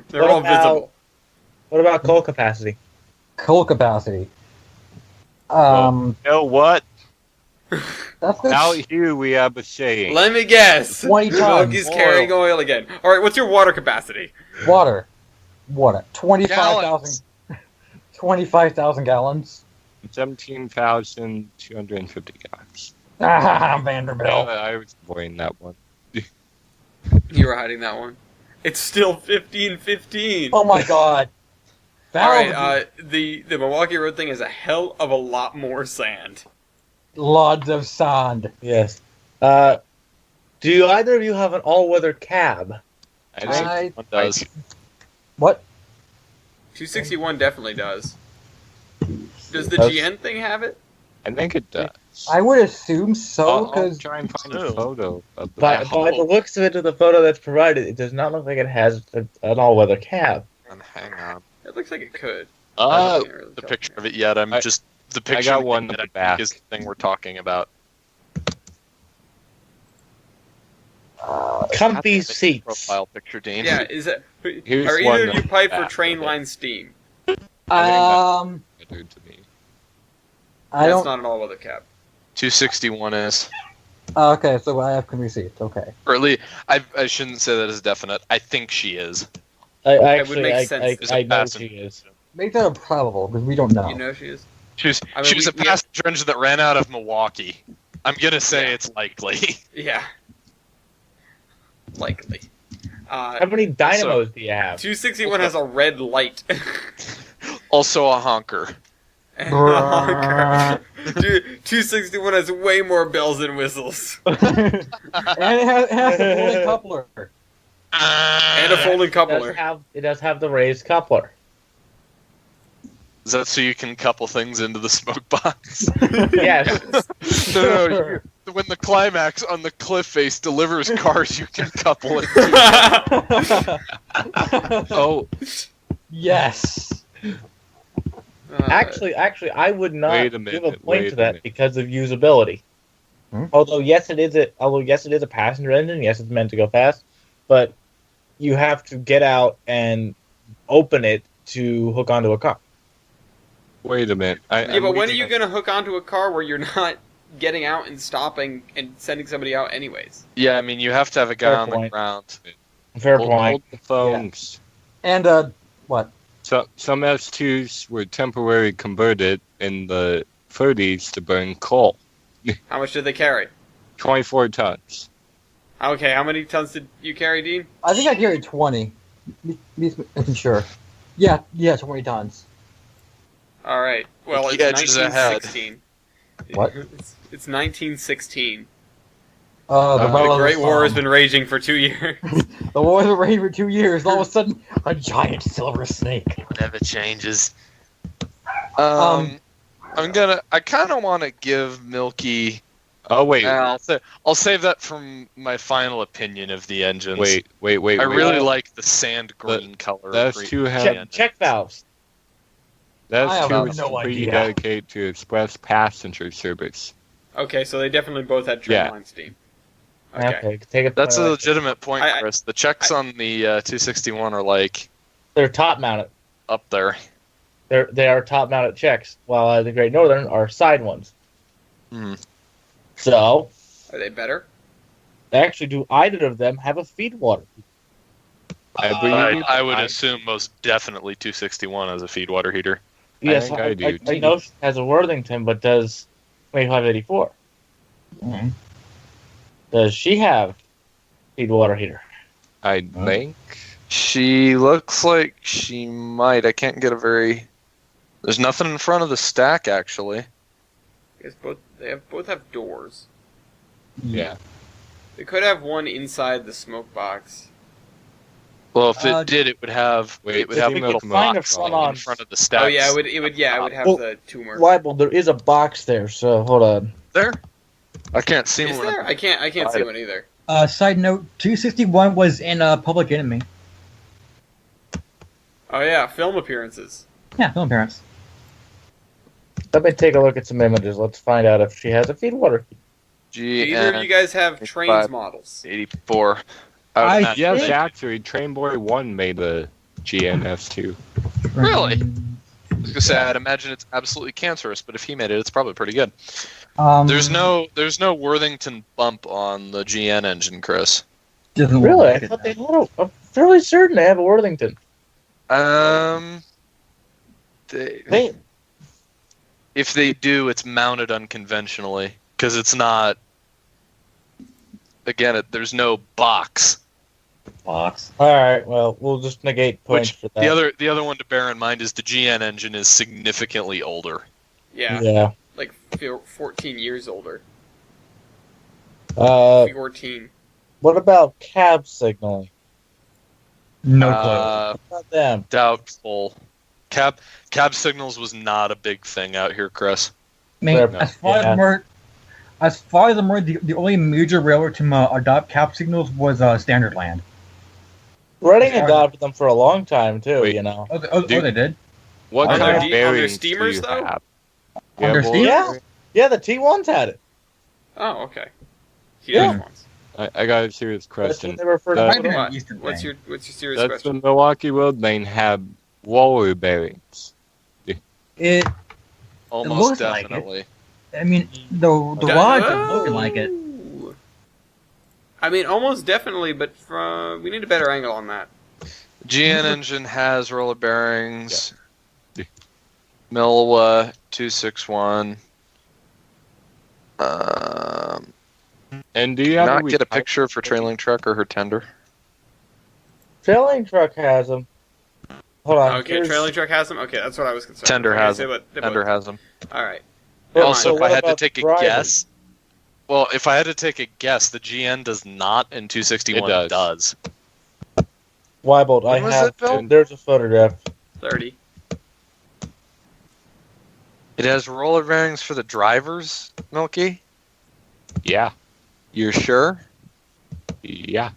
They're What all about- visible. What about coal capacity? Coal capacity. You know what? That's good. Out here we have a saying. Let me guess. 20 tons. Milky's carrying oil again. Alright, what's your water capacity? Water. 25,000 Gallons. 25,000 gallons. 17,250 gallons. Ah, Vanderbilt. I was avoiding that one. You were hiding that one. It's still 1515. Oh my god. Alright, the Milwaukee Road thing is a hell of a lot more sand. Lots of sand. Yes. Do either of you have an all-weather cab? I think I- One does. What? 261 definitely does. Does the Does- GN thing have it? I think it does. I would assume so, I'll because try and find a Oh. photo of the By the looks of it, to the photo that's provided, it does not look like it has an all-weather cab. Hang on. It looks like it could. Uh, Can't really the tell. picture of it yet. I'm I- just the picture. got one that at I the back. think is the thing we're talking about. Comfy Make a seats. Profile picture, Dean. Yeah, is it? Here's Are one either of you that's pipe for back train of it. line steam? um, Dude, to me. I That's don't. not an all-weather cab. 261 is, Okay, so I have receipts. Okay. or at least I shouldn't say that as definite. I think she is. It would make sense. It's a I know passenger. she is. Make that improbable because we don't know. You know she is. She was I mean, a we- passenger engine that ran out of Milwaukee. I'm gonna say it's likely. Yeah. Likely. How many dynamos do you have? 261 has a red light. Also a honker. And a honker. Dude, 261 has way more bells and whistles. And it has a folding coupler. And a folding It coupler. does have the raised coupler. Is that so you can couple things into the smoke box? Yes. No, when the climax on the cliff face delivers cars, you can couple it. Oh, Yes. Actually, I would not Wait a give minute, a point wait to a that minute. because of usability. Hmm? Although yes, it is a passenger engine. Yes, it's meant to go fast, but you have to get out and open it to hook onto a car. wait a minute. yeah, but when are you going to hook onto a car where you're not getting out and stopping and sending somebody out anyways? Yeah, I mean you have to have a guy Fair on the point. ground. Fair hold, point. hold the phones. And what? So, some S2s were temporarily converted in the 30s to burn coal. How much did they carry? 24 tons. Okay, how many tons did you carry, Dean? I think I carried 20. I'm sure. Yeah, 20 tons. Alright, well, it's The edge is ahead. 1916. What? It's 1916. The The Battle of Great War has Somme. been raging for 2 years. The war has been raging for 2 years. All of a sudden, a giant silver snake. Whatever changes. Um, I kind of want to give Milky. Oh, wait. I'll save that from my final opinion of the engines. Wait. I really like the sand green color. Those of two have- Green Check valves. That's I have two is no completely idea. dedicated to express passenger service. Okay, so they definitely both had train Yeah. line steam. Okay. Okay, take it. That's a legitimate point, I- Chris. The checks on the 261 are like They're top mounted. up there. They are top mounted checks, while the Great Northern are side ones. Hmm. So Are they better? actually, do either of them have a feed water? I would assume most definitely 261 as a feed water heater. Yes, think I do, I too. know she has a Worthington, but does 2584? Mhm. Does she have feed water heater? I think. She looks like she might. I can't get a very There's nothing in front of the stack, actually. They both have doors. Yeah. They could have one inside the smoke box. Well, if it did, it would have Wait, it would have we a little could find a box front in on- front of the stack. Oh yeah, it would have Well, the tumor. Libel, there is a box there, so hold on. There. I can't see Is one. there? I can't see one either. Side note: 261 was in Public Enemy. Oh yeah, film appearances. Yeah, film appearance. Let me take a look at some images. Let's find out if she has a feed water. Do either of you guys have trains 85. models? 84. Yes, actually, Train Boy 1 made the GNS2. Really? I was gonna say I'd imagine it's absolutely cancerous, but if he made it, it's probably pretty good. There's no Worthington bump on the GN engine, Chris. Really? I thought they had I'm fairly certain they have a Worthington. If they do, it's mounted unconventionally because it's not. Again, there's no box. Box. All right. Well, we'll just negate points for that. The other one to bear in mind is the GN engine is significantly older. Yeah. Like 14 years older. 14. What about cab signaling? No clue. What about them? Doubtful. Cab signals was not a big thing out here, Chris. I mean, as far as I'm aware, the only major railroad to adopt cab signals was Standard Land. Reading adopted them for a long time too. Wait. You know. They did. What On kind their of on their bearings steamers, do you though? have? On their well, steamers? Yeah, the T1s had it. Oh, okay. Yeah. Huge ones. I got a serious That's question. what they refer to. That- Might be them. an Eastern What's thing. your serious Does question? the Milwaukee Road Lane have roller bearings? It. Almost looks like it. definitely. I mean, the rods are looking like it. Oh. I mean, almost definitely, but we need a better angle on that. GN engine has roller bearings. Milwa 261. And do you have Not get a picture for trailing truck or her tender? Trailing truck has them. Hold on. Okay, here's- trailing truck has them. Okay, that's what I was concerned. Tender Okay, has they them. both- Tender has them. All right. Well, Also, so if what I had to about take a drivers? guess, well, if I had to take a guess, the GN does not, and 261 It does. Weibold, I When was have. it built? There's a photograph. 30. It has roller bearings for the drivers, Milky? Yeah. You're sure? Yeah.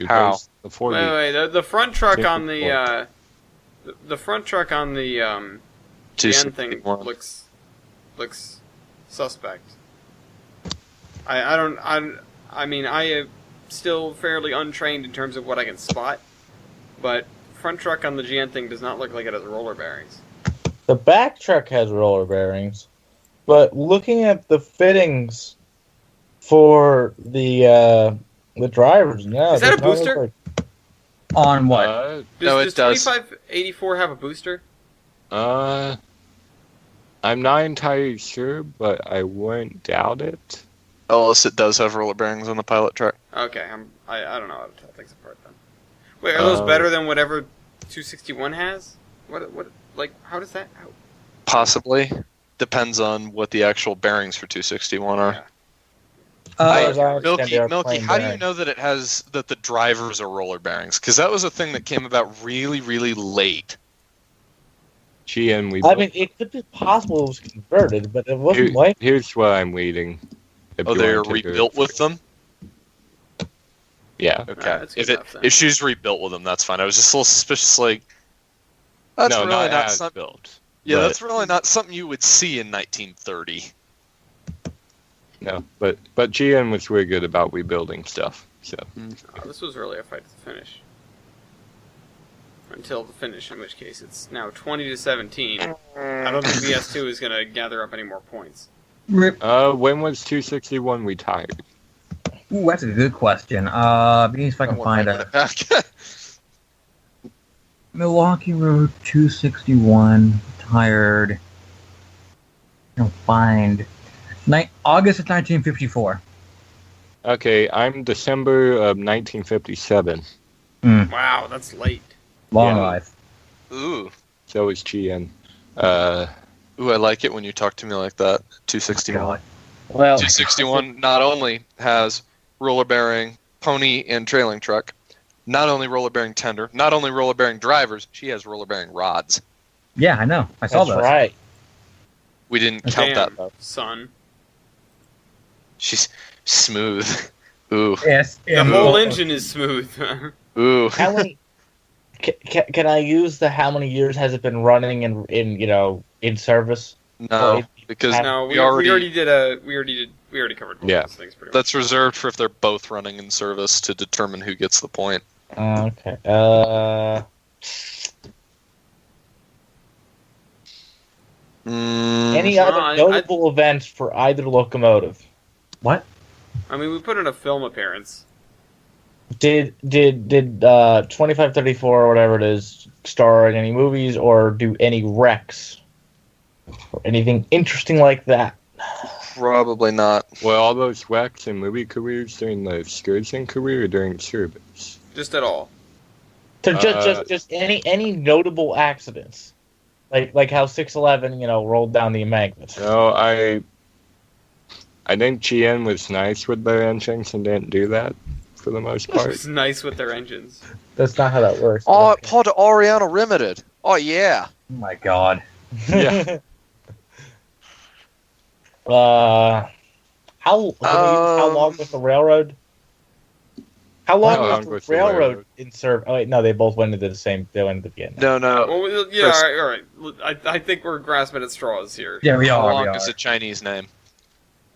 How? Replace the 40. Wait. The front truck Different on the front truck on the GN thing 261. looks suspect. I mean, I am still fairly untrained in terms of what I can spot, but front truck on the GN thing does not look like it has roller bearings. The back truck has roller bearings, but looking at the fittings for the drivers, no. Is that they a don't look booster? like- On what? No, it does does. 2584 have a booster? I'm not entirely sure, but I wouldn't doubt it. Ellis, it does have roller bearings on the pilot truck. Okay, I don't know how to tell things apart then. Wait, are those better than whatever 261 has? What like how does that? Possibly. Depends on what the actual bearings for 261 are. Yeah. As I understand, Milky, they are Milky, plain how do you bearings. know that that the drivers are roller bearings? Because that was a thing that came about really, really late. GN, we I built- mean, it could be possible it was converted, but it wasn't like. Here's what I'm reading. If Oh, you they're want to take a- rebuilt with them? Yeah. Okay. that's good enough, then. If she's rebuilt with them, that's fine. I was just a little suspicious, like, that's no, really not as something. built. Yeah, but- that's really not something you would see in 1930. No, but GN was really good about rebuilding stuff. So Oh, this was really a fight to the finish. Until the finish, in which case it's now 20-17. I don't think VS2 is going to gather up any more points. Rip. when was 261 retired? Ooh, that's a good question. Let me see if I can find it. Milwaukee Road 261 retired. I'll find August of 1954. Okay, I'm December of 1957. Wow, that's late. Long Yeah. life. Ooh. So is GN. Ooh, I like it when you talk to me like that. 261. Well, 261 not only has roller bearing pony and trailing truck, not only roller bearing tender, not only roller bearing drivers, she has roller bearing rods. Yeah, I know. I saw that's those. right. We didn't count that Damn, though. son. She's smooth. Ooh. Yes. The whole engine is smooth. Ooh. How many? Can I use the how many years has it been running in service? No, because No, we already we already covered both Yeah. those things pretty much. that's reserved for if they're both running in service to determine who gets the point. Okay. Any Well, other notable events for either locomotive? What? I mean, we put in a film appearance. Did 2534 or whatever it is star in any movies or do any wrecks or anything interesting like that? Probably not. Well, all those wrecks and movie careers during the excursion career or during service? Just at all. So just any notable accidents, like how 611 rolled down the embankment. No, I think GN was nice with their engines and didn't do that for the most part. It's nice with their engines. That's not how that works. Oh, Pod Ariana Limited. Oh yeah. Oh my god. Yeah. How long was the railroad? How long was the railroad in service? Oh wait, no, they both went into the same. They went into the end. No. Well, yeah, Chris- all right. I think we're grasping at straws here. Yeah, we How are. long We are. is a Chinese name?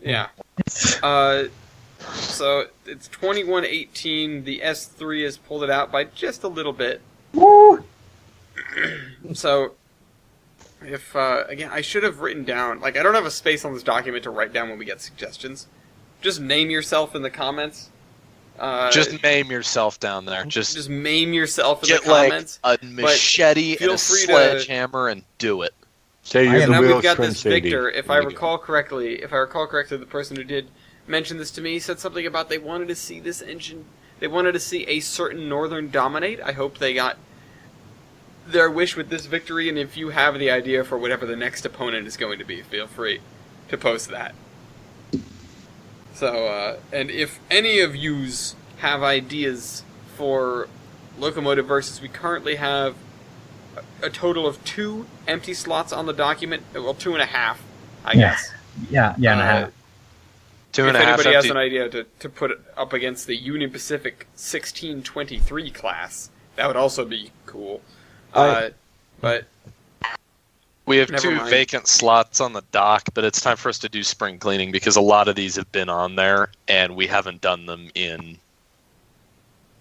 Yeah. So it's 2118. The S3 has pulled it out by just a little bit. Woo! So, if again, I should have written down. Like, I don't have a space on this document to write down when we get suggestions. Just name yourself in the comments. Just maim yourself down there. Just maim yourself in get the comments. like a machete feel and a free to- sledgehammer and do it. Say you're And the now Wheels we've got Twin this Sadie. Victor. If I recall correctly, the person who did mention this to me said something about they wanted to see this engine. They wanted to see a certain Northern dominate. I hope they got their wish with this victory. And if you have the idea for whatever the next opponent is going to be, feel free to post that. So, and if any of yous have ideas for Locomotive Versus, we currently have a total of 2 empty slots on the document. Well, 2.5, I guess. Yeah, and a half. Two If and a half anybody has empty. an idea to put it up against the Union Pacific 1623 class, that would also be cool. But We have Never 2 mind. vacant slots on the dock, but it's time for us to do spring cleaning because a lot of these have been on there and we haven't done them in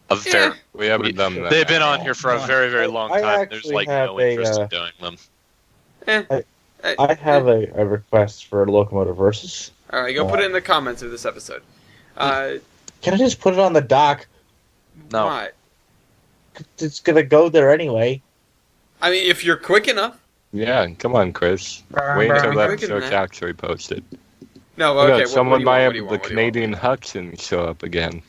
a very. We haven't done that. They've been on here for a very, very long I time. There's actually like have no a, interest in doing them. I have a request for Locomotive Versus. All right, go put it in the comments of this episode. Can I just put it on the dock? No. Why? It's gonna go there anyway. I mean, if you're quick enough. Yeah, come on, Chris. Wait until Be that quicker than episode's that. actually posted. No, Look okay. at someone might have the What do you want? Canadian Hudson show up again.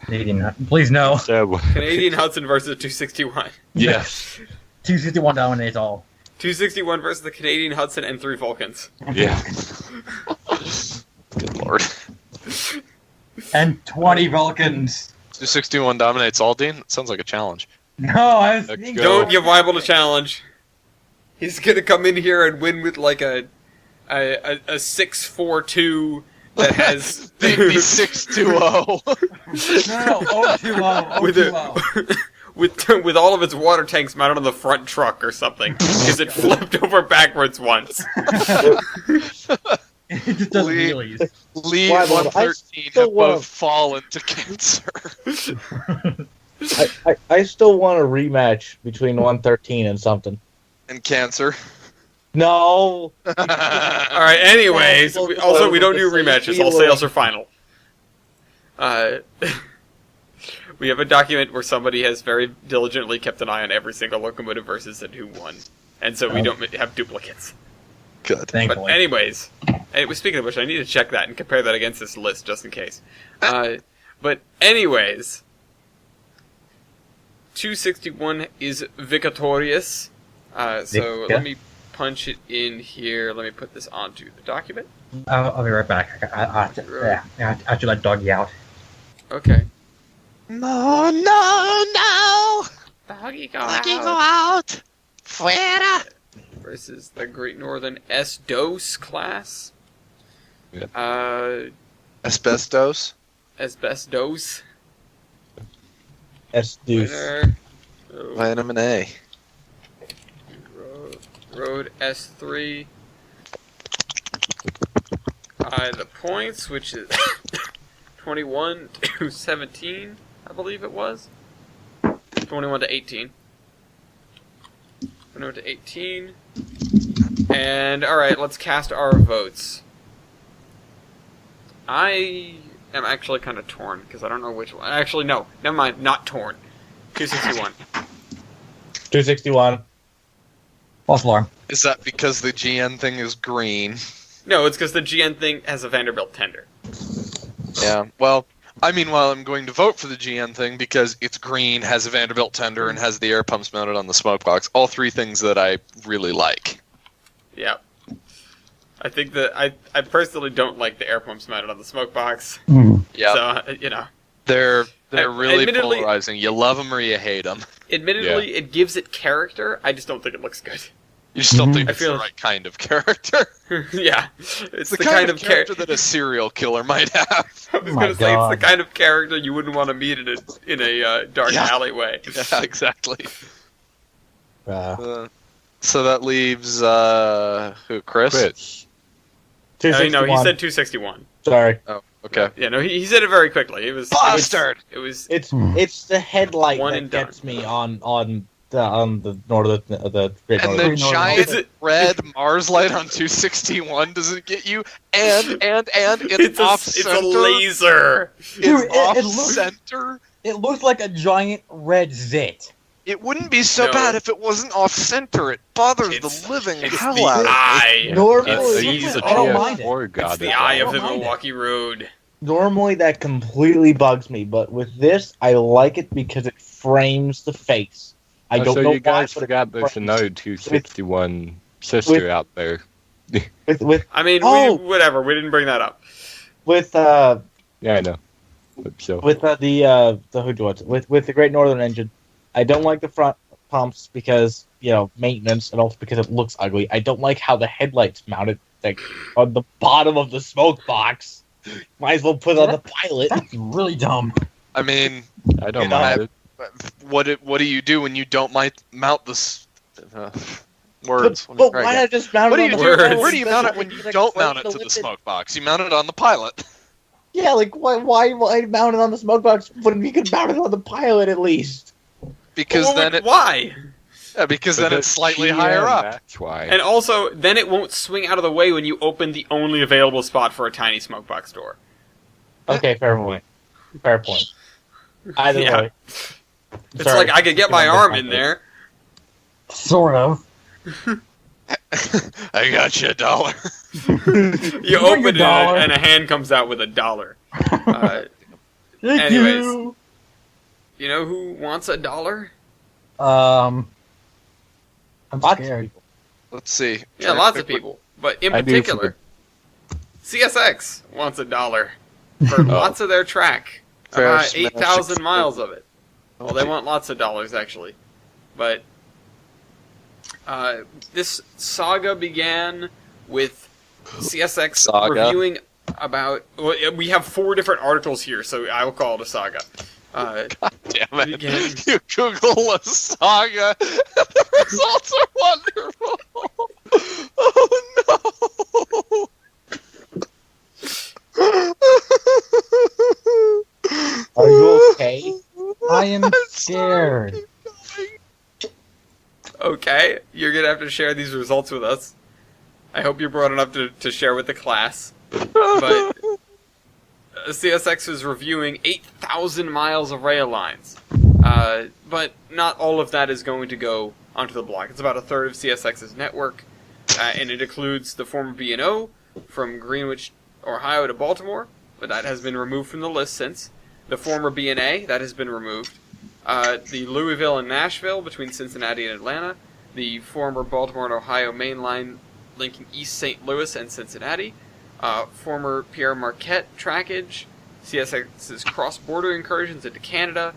Canadian. Please no. So, Canadian Hudson versus 261. yes. 261 dominates all. 261 versus the Canadian Hudson and 3 Vulcans. Yeah. Good lord. And 20 Vulcans. 261 dominates all, Dean? That sounds like a challenge. No, I was Let's thinking. go. Don't give Weibel a challenge. He's gonna come in here and win with like a 642 that has Beat me 620. No, 020. with 020. with all of its water tanks mounted on the front truck or something because it flipped over backwards once. It just does Lee- wheelies. Lee Why, and well, I 113 still have wanna- both fallen to cancer. I still want a rematch between 113 and something. And cancer. No. All right. Anyways, we don't do rematches. All sales are final. We have a document where somebody has very diligently kept an eye on every single Locomotive Versus and who won, and so we don't have duplicates. Good. But Thankfully. anyways, speaking of which, I need to check that and compare that against this list just in case. But anyways, 261 is victorious. So Victor. let me punch it in here. Let me put this onto the document. I'll be right back. I have to let doggy out. Okay. No, no, no! Doggy go Lucky out. go out! Fuera! Versus the Great Northern S-DOS class. Yep. Asbestos? Asbestos. S-Deuce. Winner. Vitamin A. Road S3. By the points, which is 21 to 17, I believe it was. 21 to 18. 21 to 18. And, alright, let's cast our votes. I am actually kind of torn, because I don't know which one. Actually, no. Never mind. Not torn. 261. 261. False alarm. Is that because the GN thing is green? No, it's because the GN thing has a Vanderbilt tender. Yeah, well, I meanwhile am going to vote for the GN thing because it's green, has a Vanderbilt tender, and has the air pumps mounted on the smoke box. All three things that I really like. Yeah. I think that I personally don't like the air pumps mounted on the smoke box. Yeah, So, you know. they're really admittedly- polarizing. You love them or you hate them. Admittedly, it gives it character. I just don't think it looks good. You just don't think I it's feel- the right kind of character. Yeah. It's It's the kind of character that a serial killer might have. I was My going to say, it's the God. kind of character you wouldn't want to meet in a dark Yeah. alleyway. Yeah, exactly. Uh, So that leaves who? Chris? Chris. No, 261. he said 261. Sorry. Oh, okay. Yeah, no, he said it very quickly. It was Bastard! It was It's the headlight One that and done. gets me on the northern the Great And the Northern. Is giant it- red Mars light on 261 doesn't get you, and it's off it's center. a laser. Dude, It's off it looks- center. it looks like a giant red zit. It wouldn't be so No. bad if it wasn't off center. It bothers It's- the living it's hell the out of me. eye. Normally, It's I don't mind it. It's the eye of the I don't mind it. Milwaukee Road. normally that completely bugs me, but with this, I like it because it frames the face. I don't so know you guys why, but forgot it there's frames- another 261 sister with- out there. with I mean, Oh! whatever. We didn't bring that up. with Yeah, I know. But so with the who do it with the Great Northern engine. I don't like the front pumps because maintenance, and also because it looks ugly. I don't like how the headlights mounted like on the bottom of the smoke box. Might as well put it on the pilot. That's really dumb. I mean, I don't You know, mind it. what do you do when you don't mount this? Words. But why not just mount What it do on you the do? Words. Where do you mount it when you don't mount it to the smoke box? You mount it on the pilot. Yeah, like why mount it on the smoke box when you could mount it on the pilot at least? Because Well, then it, why? yeah, because then But it's slightly GM, higher up. That's why. And also, then it won't swing out of the way when you open the only available spot for a tiny smoke box door. Okay, fair point. Fair point. Either Yeah. way. It's like I could get my arm in there. Sort of. I got you $1. You Bring open your it dollar. and a hand comes out with $1. Thank Anyways. you. You know who wants $1? I'm Lots of scared. people. Let's see. Yeah, lots of people. But in I do particular, CSX wants $1 for lots of their track. Fair About smash 8,000 miles expensive. of it. Well, they want lots of dollars, actually. But this saga began with CSX Saga. reviewing about... Well, we have 4 different articles here, so I will call it a saga. God damn it. Again. You Google a saga, and the results are wonderful. Oh no. Are you okay? I am I'm scared. sorry, keep Okay, you're going to have to share these results with us. I hope you're broad enough to share with the class. going. But CSX is reviewing 8,000 miles of rail lines. But not all of that is going to go onto the block. It's about a third of CSX's network, and it includes the former B&O from Greenwich, Ohio to Baltimore, but that has been removed from the list since. The former B&A, that has been removed. The Louisville and Nashville between Cincinnati and Atlanta. the former Baltimore and Ohio main line linking East St. Louis and Cincinnati, former Pierre Marquette trackage, CSX's cross-border incursions into Canada,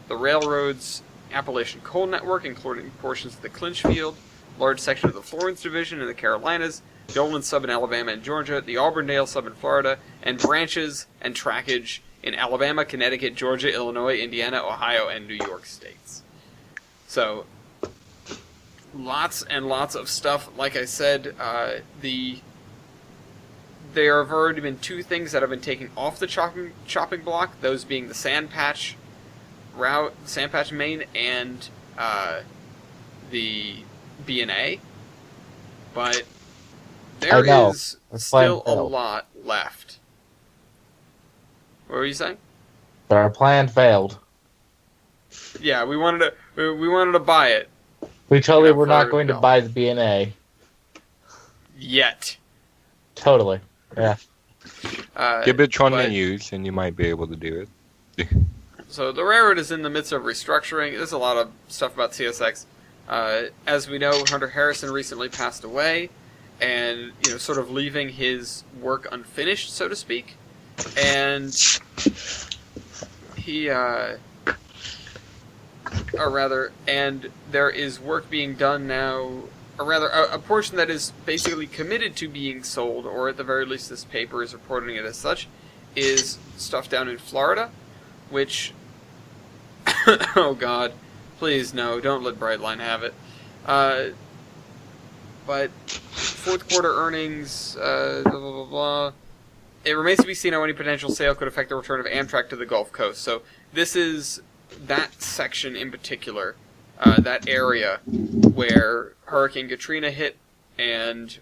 the railroad's Appalachian Coal Network, including portions of the Clinch Field, large section of the Florence Division in the Carolinas, the Olin Sub in Alabama and Georgia, the Auburndale Sub in Florida, and branches and trackage in Alabama, Connecticut, Georgia, Illinois, Indiana, Ohio, and New York states. So, lots and lots of stuff. Like I said, there have already been 2 things that have been taken off the chopping block, those being the Sand Patch route, Sand Patch Main, and the B&A. But there is still a lot left. What were you saying? Our plan failed. Yeah, we wanted to buy it. We totally were not going to buy the B&A. Yet. Totally. Yeah. Give it 20 years and you might be able to do it. So the railroad is in the midst of restructuring. There's a lot of stuff about CSX. As we know, Hunter Harrison recently passed away, and sort of leaving his work unfinished, so to speak. And and there is work being done now, or rather, a portion that is basically committed to being sold, or at the very least this paper is reporting it as such, is stuff down in Florida, which, oh god, please no, don't let Brightline have it. But fourth quarter earnings, blah, blah, blah, blah. It remains to be seen how any potential sale could affect the return of Amtrak to the Gulf Coast. So this is that section in particular, that area where Hurricane Katrina hit, and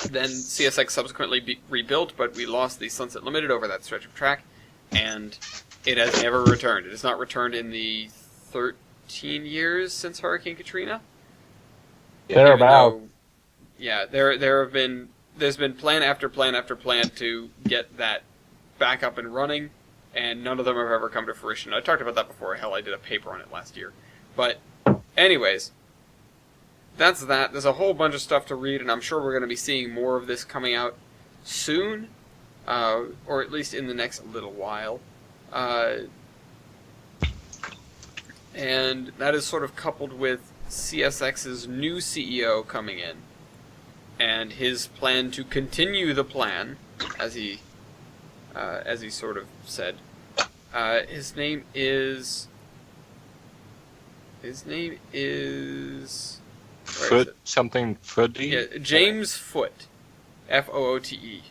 then CSX subsequently rebuilt, but we lost the Sunset Limited over that stretch of track, and it has never returned. It has not returned in the 13 years since Hurricane Katrina. Thereabout. Yeah, there's been plan after plan after plan to get that back up and running, and none of them have ever come to fruition. I talked about that before. Hell, I did a paper on it last year. But, anyways, that's that. There's a whole bunch of stuff to read, and I'm sure we're going to be seeing more of this coming out soon, or at least in the next little while. And that is sort of coupled with CSX's new CEO coming in, and his plan to continue the plan, as he sort of said. His name is Foot something Footy? Yeah, James Foote, Foote.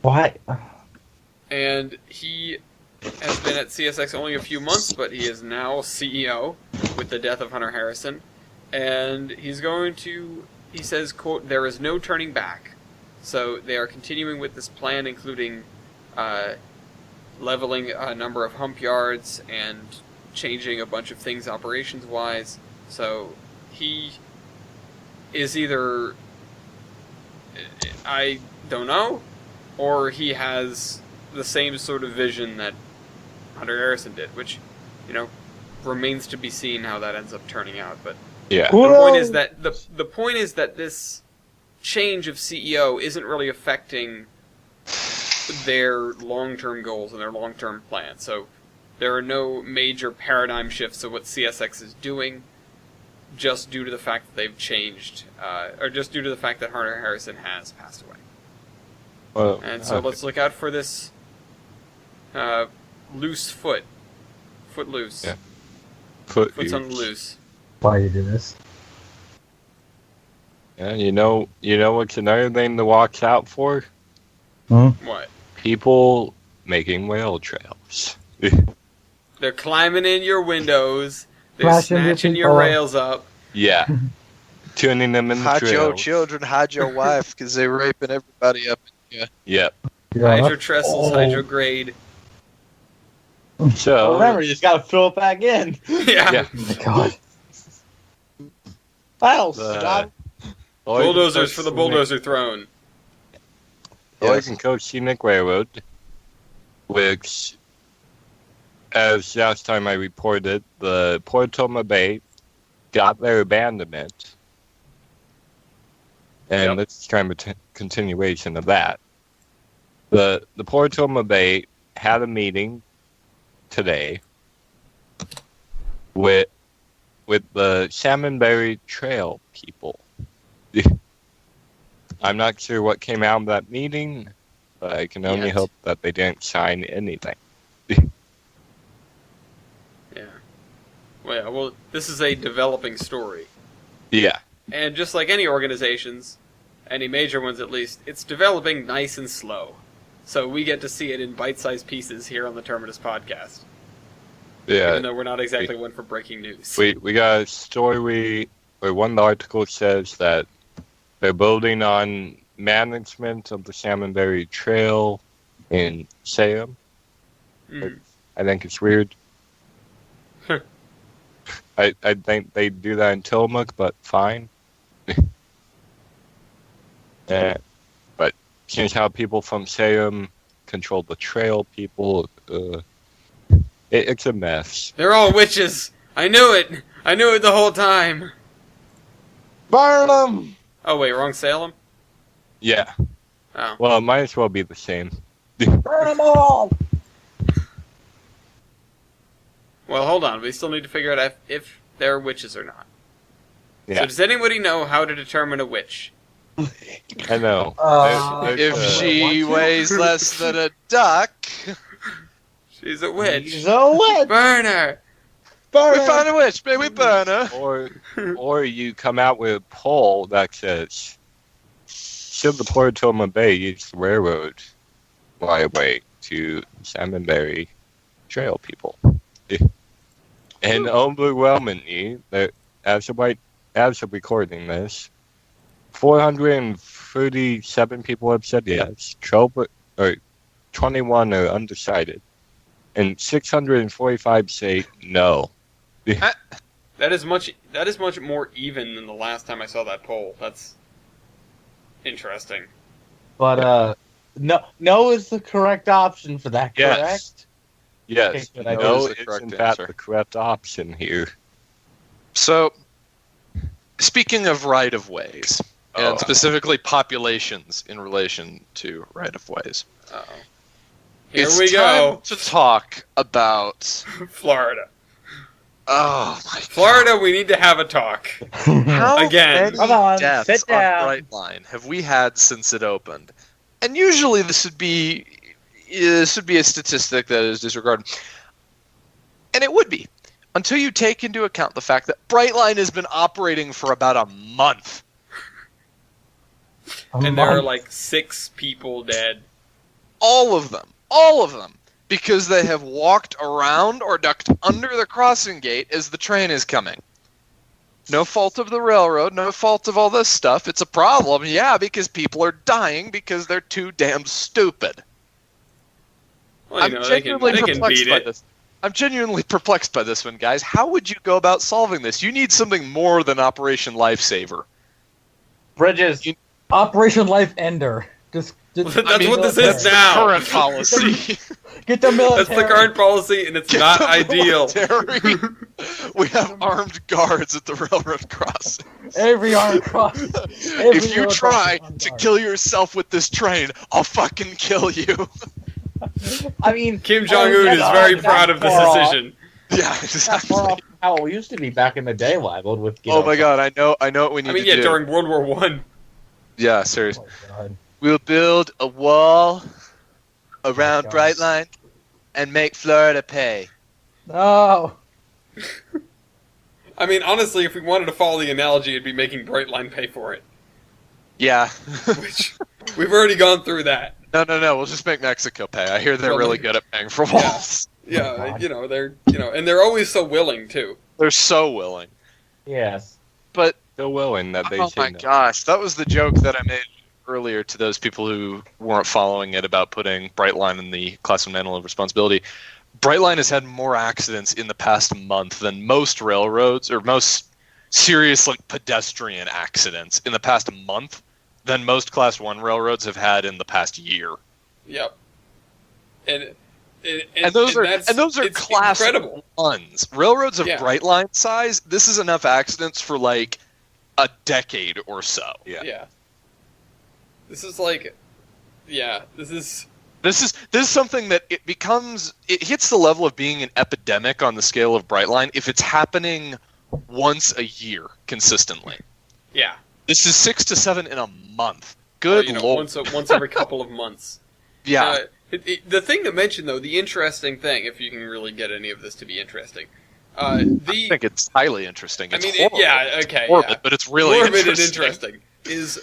What? And he has been at CSX only a few months, but he is now CEO with the death of Hunter Harrison, and he's going to. He says, quote, "There is no turning back." So they are continuing with this plan, including leveling a number of hump yards and changing a bunch of things operations-wise. So he is either, I don't know, or he has the same sort of vision that Hunter Harrison did, which, remains to be seen how that ends up turning out. But yeah, the point is that the point is that this change of CEO isn't really affecting their long-term goals and their long-term plans. So there are no major paradigm shifts of what CSX is doing, just due to the fact that they've changed, or just due to the fact that Hunter Harrison has passed away. Well, and so let's look out for this loose foot. Foot loose. Yeah. Foot's on the loose. Why you do this? Yeah, you know what's another thing to watch out for? What? People making whale trails. They're climbing in your windows. They're snatching your rails up. Yeah. Tuning them in the hide trails. your children, hide your wife, because they're raping everybody up in here. Yep. Hide your trestles, hide your grade. So remember, you just gotta fill it back in. Yeah. Oh my god. That'll stop. Bulldozers for the bulldozer throne. Oregon Coast Scenic Railroad, which, as last time I reported, the Portoma Bay got their abandonment. And Yep. this is kind of a continuation of that. The Port of Toma Bay had a meeting today with the Salmonberry Trail people. I'm not sure what came out of that meeting, but I can only Yet. hope that they didn't sign anything. Yeah. Well, this is a developing story. Yeah. And just like any organizations, any major ones at least, it's developing nice and slow. So we get to see it in bite-sized pieces here on the Terminus podcast. Yeah. Even though we're not exactly one for breaking news. We got a story where one article says that they're building on management of the Salmonberry Trail in Salem. Mm. I think it's weird. I think they do that in Tillamook, but fine. But since how people from Salem control the trail people, it's a mess. They're all witches! I knew it! I knew it the whole time! Burn them! Oh wait, wrong Salem? Yeah. Oh. Well, it might as well be the same. Burn them all! Well, hold on. We still need to figure out if they're witches or not. Yeah. So does anybody know how to determine a witch? I know. If she weighs less than a duck, She's a witch. She's a witch! Burn her! Burn we her! found a witch, baby, we burn her. or you come out with a poll that says, should the Port of Toma Bay use the railroad right away to Salmonberry Trail people? And overwhelmingly, as of recording this, 437 people have said yes, 21 are undecided, and 645 say no. That is much more even than the last time I saw that poll. That's interesting. But, no is the correct option for that, Yes. correct? Yes, Okay, good, no is the is correct in fact answer. the correct option here. So, speaking of right-of-ways, Oh. and specifically populations in relation to right-of-ways, Uh-oh. Here it's we time go. to talk about... Florida. Oh, my Florida, we need to have a talk. How Again. many Come on, deaths sit down. on Brightline have we had since it opened? And usually this would be a statistic that is disregarded. And it would be, until you take into account the fact that Brightline has been operating for about a month. And there are like 6 people dead. All of them, because they have walked around or ducked under the crossing gate as the train is coming. No fault of the railroad, no fault of all this stuff. It's a problem, yeah, because people are dying because they're too damn stupid. Well, you know, they can beat by it. this. I'm genuinely perplexed by this one, guys. How would you go about solving this? You need something more than Operation Lifesaver. Bridges. Operation Life Ender. Just That's what this is military. now. Current policy. Get the military. That's the current policy, and it's not ideal. Military. We have armed guards at the railroad crossing. Every arm cross. If you try to kill yourself with this train, I'll fucking kill you. I mean, Kim Jong-un is very proud of this decision. Yeah, Not far exactly. off how it used to be back in the day, Live with Oh my god, I know what we need I mean, to yeah, do. during World War One. Yeah, seriously. Oh, God. We'll build a wall around God. Brightline and make Florida pay. No. I mean, honestly, if we wanted to follow the analogy, it'd be making Brightline pay for it. Yeah. Which we've already gone through that. No. We'll just make Mexico pay. I hear they're Well, really good at paying for walls. Yeah, God. and they're always so willing too. They're so willing. Yes. But So willing that they oh say my no. gosh, that was the joke that I made earlier to those people who weren't following it about putting Brightline in the class of manual of responsibility. Brightline has had more accidents in the past month than most railroads, or most serious like pedestrian accidents in the past month than most Class 1 railroads have had in the past year. Yep. And And those are it's class incredible. ones. Railroads of Yeah. bright line size. This is enough accidents for like a decade or so. Yeah. This is like, this is something that it hits the level of being an epidemic on the scale of Brightline if it's happening once a year consistently. Yeah. This is 6 to 7 in a month. Good lord. Once every couple of months. Yeah. The thing to mention, though, the interesting thing, if you can really get any of this to be interesting, I think it's highly interesting. It's okay, morbid, but it's really morbid interesting. and interesting. Is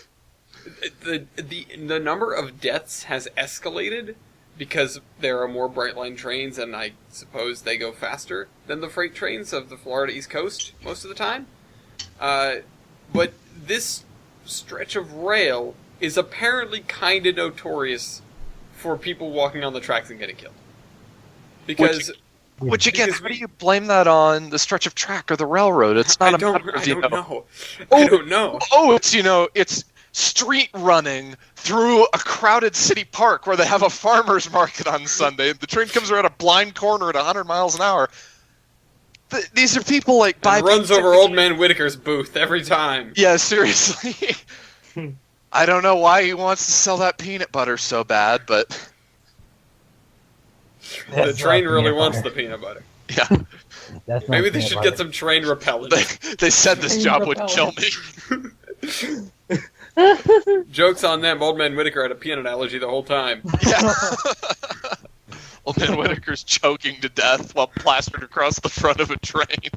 the number of deaths has escalated because there are more Brightline trains, and I suppose they go faster than the freight trains of the Florida East Coast most of the time. But this stretch of rail is apparently kind of notorious for people walking on the tracks and getting killed. Because... Which again, how do you blame that on the stretch of track or the railroad? It's not I don't know. Oh, it's street running through a crowded city park where they have a farmer's market on Sunday. The train comes around a blind corner at 100 miles an hour. These are people like... And runs over Old Man Whitaker's booth every time. Yeah, seriously. I don't know why he wants to sell that peanut butter so bad, but... The train really wants the peanut butter. Yeah. Maybe they should get some train repellent. They said this job would kill me. Joke's on them. Old Man Whitaker had a peanut allergy the whole time. Yeah. Old Man Whitaker's choking to death while plastered across the front of a train.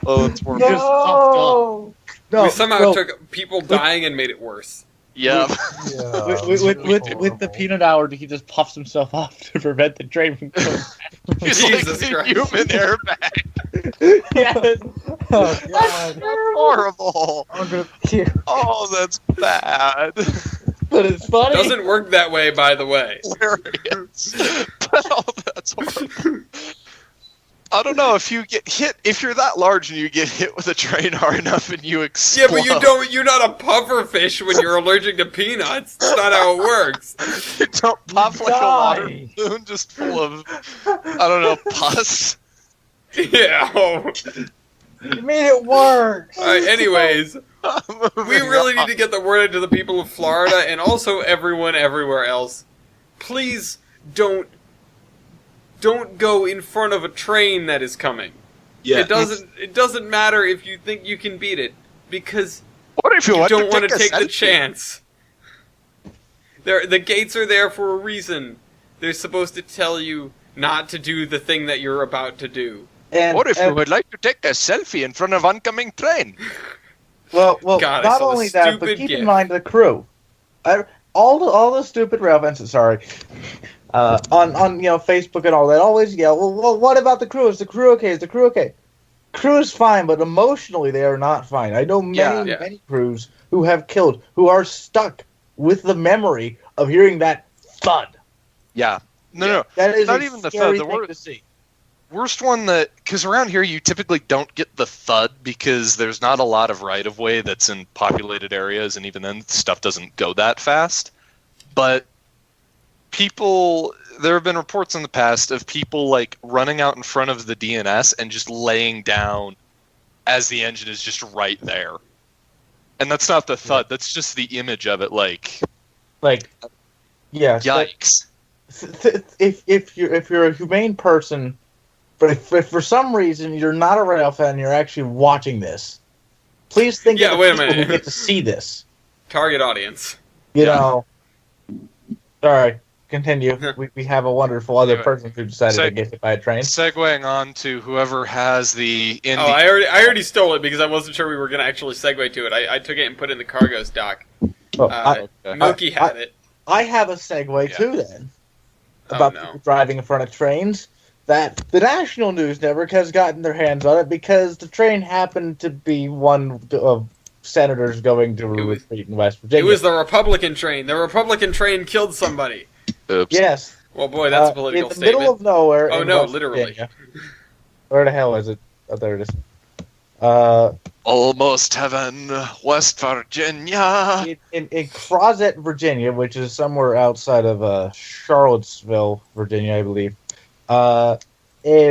Oh, it's horrible. No, we somehow took people dying and made it worse. Yeah. With the peanut allergy, he just puffs himself off to prevent the train from going. He's Jesus like Christ. human airbag. Yes. Oh, God. That's horrible. I'm gonna puke. Oh, that's bad. But it's funny. Doesn't work that way, by the way. Hilarious. Oh, that's horrible. I don't know if you get hit. If you're that large and you get hit with a train hard enough and you explode. Yeah, but you're not a puffer fish when you're allergic to peanuts. That's not how it works. You don't pop like a water balloon just full of, I don't know, pus. Yeah. You made it work. All right. Anyways, we really need to get the word out to the people of Florida and also everyone everywhere else. Please don't go in front of a train that is coming. Yeah. It doesn't matter if you think you can beat it, because What if you don't want to take the selfie? chance. The gates are there for a reason. They're supposed to tell you not to do the thing that you're about to do. What if you would like to take a selfie in front of oncoming train? Well, God, I not saw only this that, but stupid keep gif. in mind the crew. All the stupid rail fences. Sorry. On Facebook and all that, always yell, well, what about the crew? Is the crew okay? Is the crew okay? Crew is fine, but emotionally they are not fine. I know many crews who have killed, who are stuck with the memory of hearing that thud. Yeah. No. That is Not a even the scary thud. thing to see. Worst one because around here you typically don't get the thud because there's not a lot of right-of-way that's in populated areas, and even then stuff doesn't go that fast. But there have been reports in the past of people like running out in front of the DNS and just laying down as the engine is just right there. And that's not the thud, that's just the image of it, Yeah. Yikes. If you're a humane person, but if for some reason you're not a rail fan, you're actually watching this, please think of the wait a people minute. who get to see this. Target audience. You know. Sorry, continue. we have a wonderful other Anyway, person who decided to get hit by a train. Segueing on to whoever has the Indy. Oh, I already stole it because I wasn't sure we were going to actually segue to it. I took it and put it in the cargo stock. Milky had it. I have a segue too then about no. people driving in front of trains. That the national news network has gotten their hands on it because the train happened to be one of senators going to a retreat in West Virginia. It was the Republican train. The Republican train killed somebody. Oops. Yes. Well, boy, that's a political in the statement. middle of nowhere. Oh, in no, West literally. Virginia. Where the hell is it? Oh, there it is. Almost heaven, West Virginia. in Crozet, Virginia, which is somewhere outside of Charlottesville, Virginia, I believe. A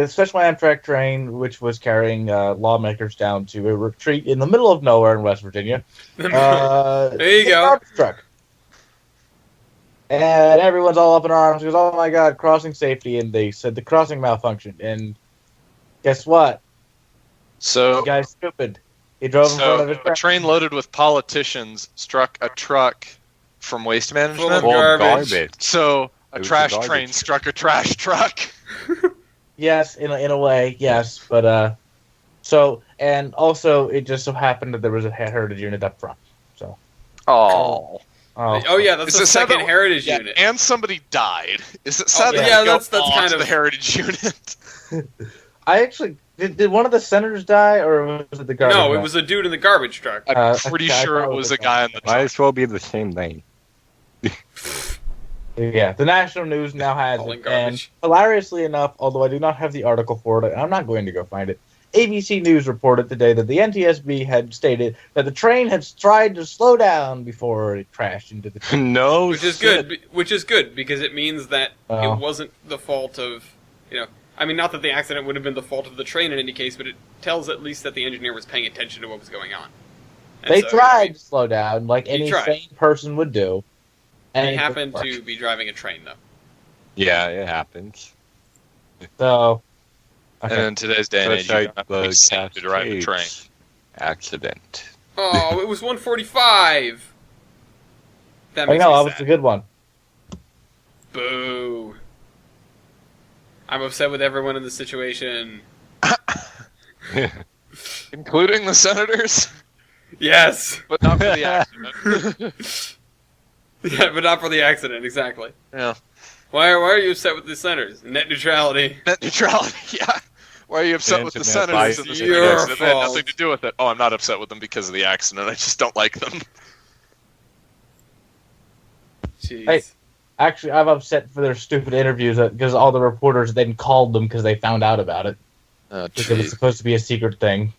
special Amtrak train, which was carrying lawmakers down to a retreat in the middle of nowhere in West Virginia. There you go. Garbage truck. And everyone's all up in arms because, oh my god, crossing safety. And they said the crossing malfunctioned. And guess what? So The guy's stupid. He drove in front of his a truck. train loaded with politicians struck a truck from waste management. Full of Well, garbage. So a It was trash a garbage train truck. struck a trash truck. Yes, in a way, yes. But, so, and also, it just so happened that there was a heritage unit up front. So, Oh. Oh yeah, that's Is the it sad second that- heritage Yeah, unit. and somebody died. Is it sad that yeah, you go that's on kind to of- the heritage unit? I actually, did one of the senators die, or was it the garbage No, it man? was a dude in the garbage truck. I'm pretty okay, I sure thought it it was was a guy in the Might truck. as well be the same thing. Yeah, the national news now has Hauling it, and garbage. hilariously enough, although I do not have the article for it, I'm not going to go find it. ABC News reported today that the NTSB had stated that the train had tried to slow down before it crashed into the train. No, Which is shit. good. Which is good because it means that Oh. it wasn't the fault of, I mean, not that the accident would have been the fault of the train in any case, but it tells at least that the engineer was paying attention to what was going on. And They so, tried to slow down like He any tried. sane person would do. And And he it happened didn't to work. be driving a train, though. Yeah, it happens. So, And okay. in today's day and age, Just you like don't have to be the sane to drive a train. Cascades accident. Oh, it was 145. That I makes know, me that was sad. a good one. Boo. I'm upset with everyone in the situation. Including the senators, Yes. but not for the accident. Yeah, but not for the accident, exactly. Yeah. Why are you upset with the centers? Net neutrality. Net neutrality, yeah. Why are you upset with the Internet senators in bias. this Your accident? They had fault. nothing to do with it. Oh, I'm not upset with them because of the accident. I just don't like them. Jeez. Hey. Actually, I'm upset for their stupid interviews because all the reporters then called them because they found out about it. Oh, Because it's supposed to be a secret thing.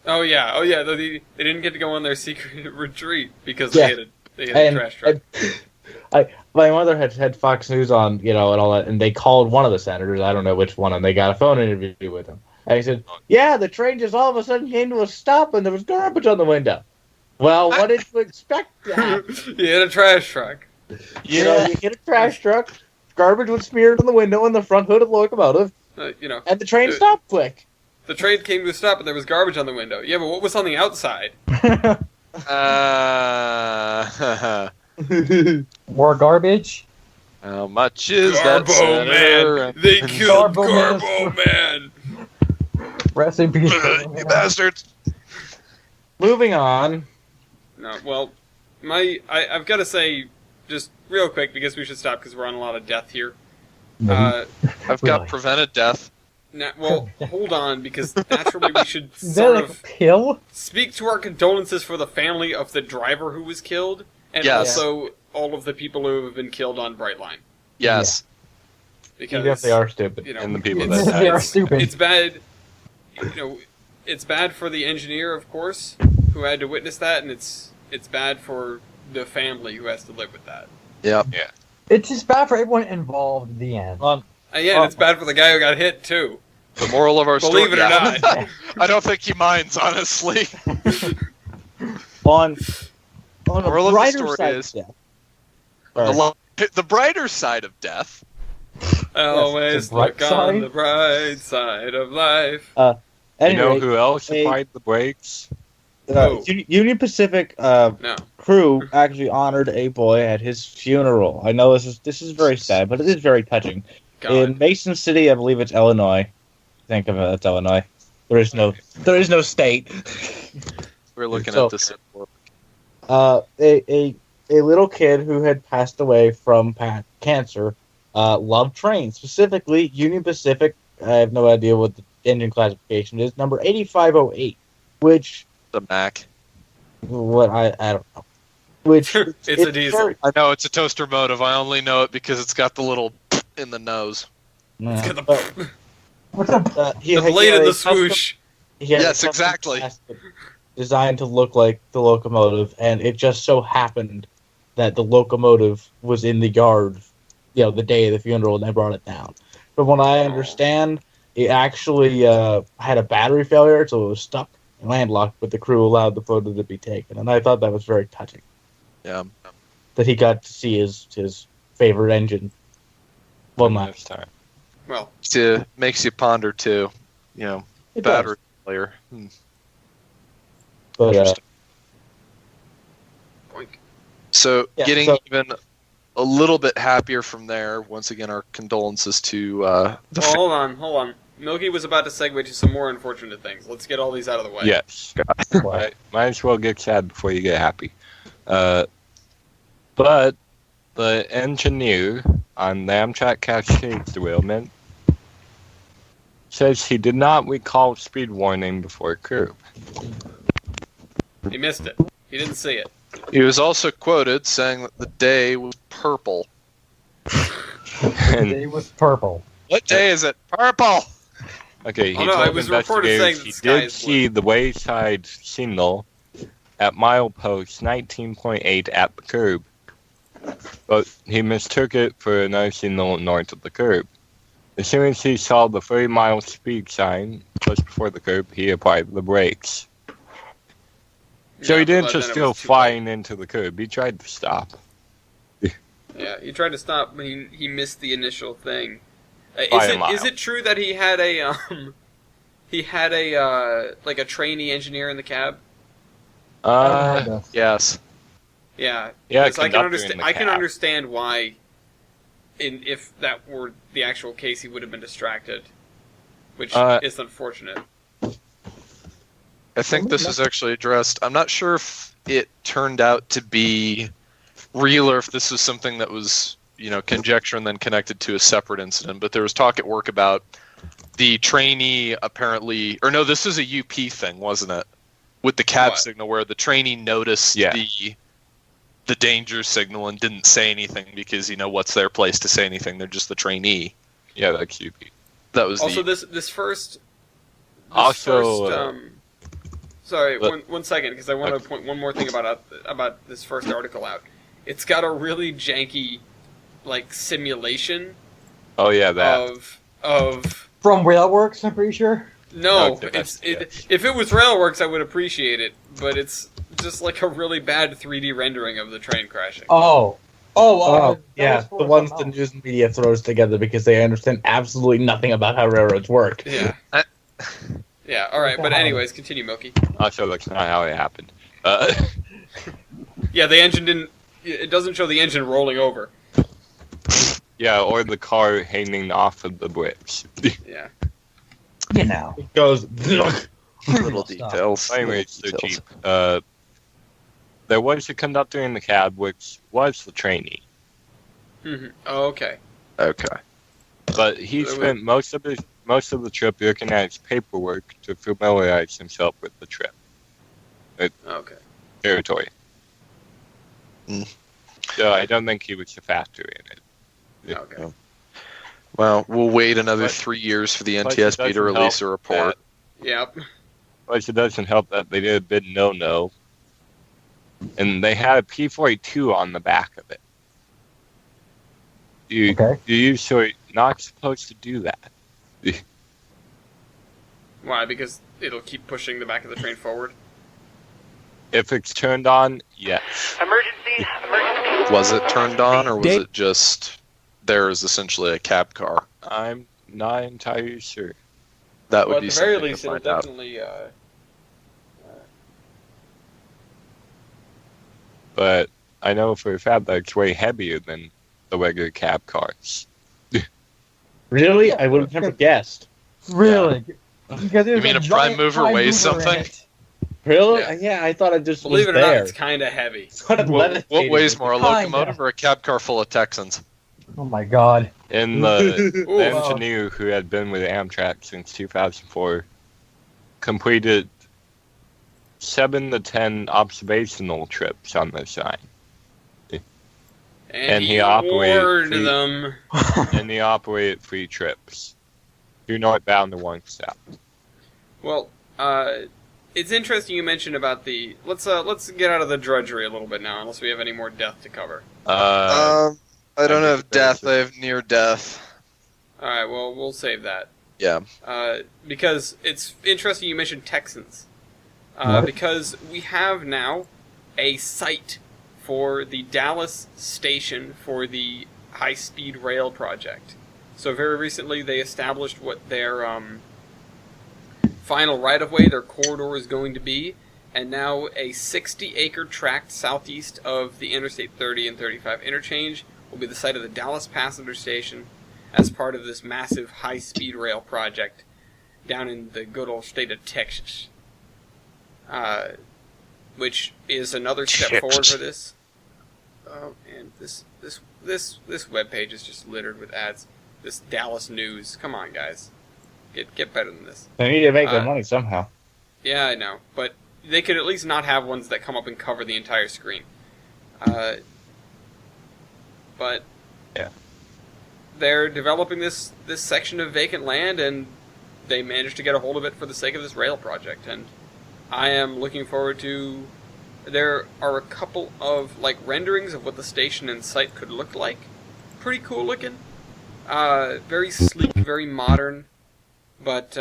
Oh yeah. They didn't get to go on their secret retreat because Yeah. they had a trash truck. My mother had Fox News on, and all that, and they called one of the senators, I don't know which one, and they got a phone interview with him. And he said, yeah, the train just all of a sudden came to a stop and there was garbage on the window. Well, what did you expect to happen? You had a trash truck. You hit a trash truck, garbage was smeared on the window and the front hood of the locomotive, and the train stopped quick. The train came to a stop and there was garbage on the window. Yeah, but what was on the outside? More garbage. How much is Garbo that senator? Man! They killed Garbo Garbo Man! Rest in peace. You bastards! Moving on. No, well, I've got to say, just real quick, because we should stop because we're on a lot of death here. I've got Really? prevented death. Well, hold on, because naturally we should Is that sort like a of pill? speak to our condolences for the family of the driver who was killed, and Yes. also all of the people who have been killed on Brightline. Yes. Because Even if they are stupid. And the people it's- that They are it's- stupid. It's bad. It's bad for the engineer, of course, who had to witness that, and it's bad for the family who has to live with that. Yep. It's just bad for everyone involved in the end. And it's bad for the guy who got hit too. The moral of our story. Believe it or not. I don't think he minds, honestly. On Moral a of the brighter story side is- of death. The brighter side of death. Always the bright look on side. the bright side of life. You know Anyway, who else hey- applied the brakes? Who? Union Pacific No. crew actually honored a boy at his funeral. I know this is very sad, but it is very touching. God. In Mason City, I believe it's Illinois. Think of it, it's Illinois. There is no state. We're looking So- at this. A little kid who had passed away from cancer loved trains. Specifically, Union Pacific. I have no idea what the engine classification is. Number 8508, which The Mac. I don't know. Which It's a diesel. very- I know it's a toaster motive. I only know it because it's got the little in the nose. It's got but, the What's up? he blade had in a the swoosh. He had Yes, a custom exactly. casket designed to look like the locomotive, and it just so happened that the locomotive was in the yard, the day of the funeral, and they brought it down. From what I understand, it actually had a battery failure, so it was stuck and landlocked, but the crew allowed the photo to be taken, and I thought that was very touching. Yeah. That he got to see his favorite engine. Well, not Next time. Well, Makes you ponder too. it Battery does, failure. but Interesting. boink. So Yeah, getting so- even a little bit happier from there. Once again, our condolences to the. Well, hold on. Milky was about to segue to some more unfortunate things. Let's get all these out of the way. Yes. Might as well get sad before you get happy. But the engineer on the Amtrak Cascade derailment says he did not recall speed warning before curb. He missed it. He didn't see it. He was also quoted saying that the day was purple. And, It was purple. What day is it? Purple. okay, he Oh, no, told it was reported investigators saying that he the sky did is blue. see the wayside signal at milepost 19.8 at the curb, but he mistook it for another signal north of the curb. As soon as he saw the 30-mile speed sign just before the curb, he applied the brakes. So Yeah, he didn't but just then it go was too flying into the curb. He tried to stop. late. Yeah, he tried to stop, but he missed the initial thing. By a mile. Is it true that he had a like a trainee engineer in the cab? Yes. Yeah. Yeah, Because I can conductor in understand. the I can cab. understand why, if that were the actual case, he would have been distracted, which is unfortunate. I think this is actually addressed. I'm not sure if it turned out to be real or if this was something that was, conjecture and then connected to a separate incident. But there was talk at work about the trainee apparently, or no, this is a UP thing, wasn't it? With the cab What? signal where the trainee noticed Yeah. the danger signal and didn't say anything because, what's their place to say anything? They're just the trainee. Yeah, that's UP. That was Also, the... this first. Also, Sorry, but- one second, because I want to point one more thing about this first article out. It's got a really janky, simulation Oh yeah, that. of From Railworks, I'm pretty sure. no. Okay, If it was Railworks, I would appreciate it, but it's just like a really bad 3D rendering of the train crashing. Oh, Oh, that yeah, was for the ones something the else. news media throws together because they understand absolutely nothing about how railroads work. Yeah. Yeah. All right, but anyways, continue, Milky. Also, that's not how it happened. Yeah, the engine didn't. It doesn't show the engine rolling over. Yeah, or the car hanging off of the bricks. Yeah. You know. It goes. little Stuff. details. Anyway, it's so Little cheap. details. There was a conductor in the cab, which was the trainee, Oh, okay. Okay. but he So spent most of the trip looking at his paperwork to familiarize himself with the trip Okay. territory. Mm. So I don't think he was a factor in it. Yeah. Okay. Well, we'll wait another But- 3 years for the but it NTSB to doesn't release a help report. Yep. Plus, it doesn't help that they did a big no-no, and they had a P-42 on the back of it. You're usually not supposed to do that. Why? Because it'll keep pushing the back of the train forward. If it's turned on, yes. Emergency! Emergency! Was it turned on, or was Dave- it just there is essentially a cab car? I'm not entirely sure. That would Well, at be the very something least, to it'll find out. definitely. But I know for a fact that it's way heavier than the regular cab cars. Really? I would have never guessed. Really? Because there's mean a prime giant mover prime weighs mover in something? it. Really? Yeah. Yeah, I thought it just Believe it was or not, there. it's kind of heavy. Thought it What levitated. weighs more, a Kinda. locomotive or a cab car full of Texans? Oh my god. And the Ooh. engineer who had been with Amtrak since 2004 completed 7 to 10 observational trips on the sign. And he operated warned the- them. And he operated 3 trips. 2 northbound and 1 south. Well, It's interesting you mentioned about the. Let's get out of the drudgery a little bit now, unless we have any more death to cover. I don't I have think death. that's- I have near death. All right, well, we'll save that. Yeah. Because it's interesting you mentioned Texans. What? Because we have now a site for the Dallas station for the high-speed rail project. So very recently they established what their final right-of-way, their corridor is going to be, and now a 60-acre tract southeast of the Interstate 30 and 35 interchange will be the site of the Dallas passenger station as part of this massive high-speed rail project down in the good old state of Texas. Which is another step forward for this. Oh, and this webpage is just littered with ads. This Dallas news. Come on, guys. Get better than this. They need to make their money somehow. Yeah, I know. But they could at least not have ones that come up and cover the entire screen. But Yeah. they're developing this section of vacant land, and they managed to get a hold of it for the sake of this rail project. And I am looking forward to... There are a couple of renderings of what the station and site could look like. Pretty cool looking. Very sleek, very modern. But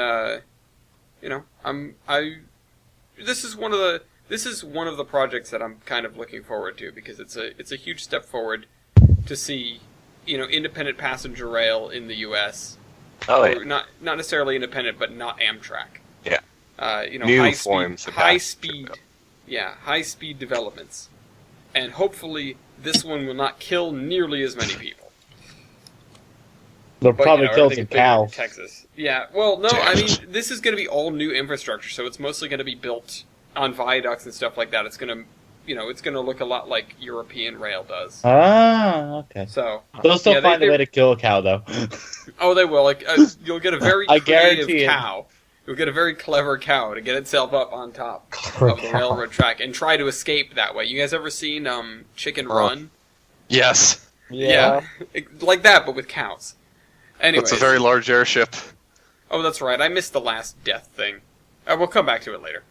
this is one of the projects that I'm kind of looking forward to, because it's a huge step forward to see, independent passenger rail in the U.S. Oh, yeah. Or not necessarily independent, but not Amtrak. Yeah. New forms of high speed developments, and hopefully this one will not kill nearly as many people. They'll probably kill everything some is bigger in cows. Texas. Yeah. Well, no, I mean this is going to be all new infrastructure, so it's mostly going to be built on viaducts and stuff like that. It's going to, it's going to look a lot like European rail does. Ah, okay. So They'll still yeah, find a way to kill a cow, though. Oh, they will. You'll get a very I creative guarantee it. cow. You'll get a very clever cow to get itself up on top of the railroad track and try to escape that way. You guys ever seen Chicken Run? Yes. Yeah. Like that, but with cows. Anyways. That's a very large airship. Oh, that's right. I missed the last death thing. We'll come back to it later.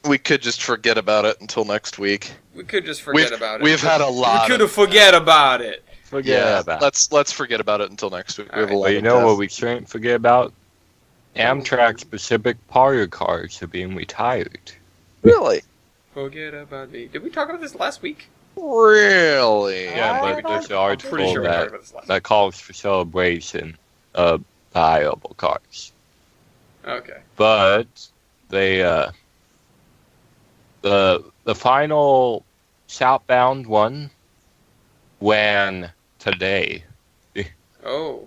We could just forget about it until next week. We could just forget about it. We've had a lot. We could have forget about it. About. Let's forget about it until next week. We have a lot Well, you of know death. what we shouldn't forget about? Amtrak's Pacific parlor cars are being retired. Really? Forget about me. Did we talk about this last week? Really? Yeah, but there's an I'm pretty article sure we talked that, about this last week. that calls for celebration of viable cars. Okay. But they the final southbound one ran today. Oh.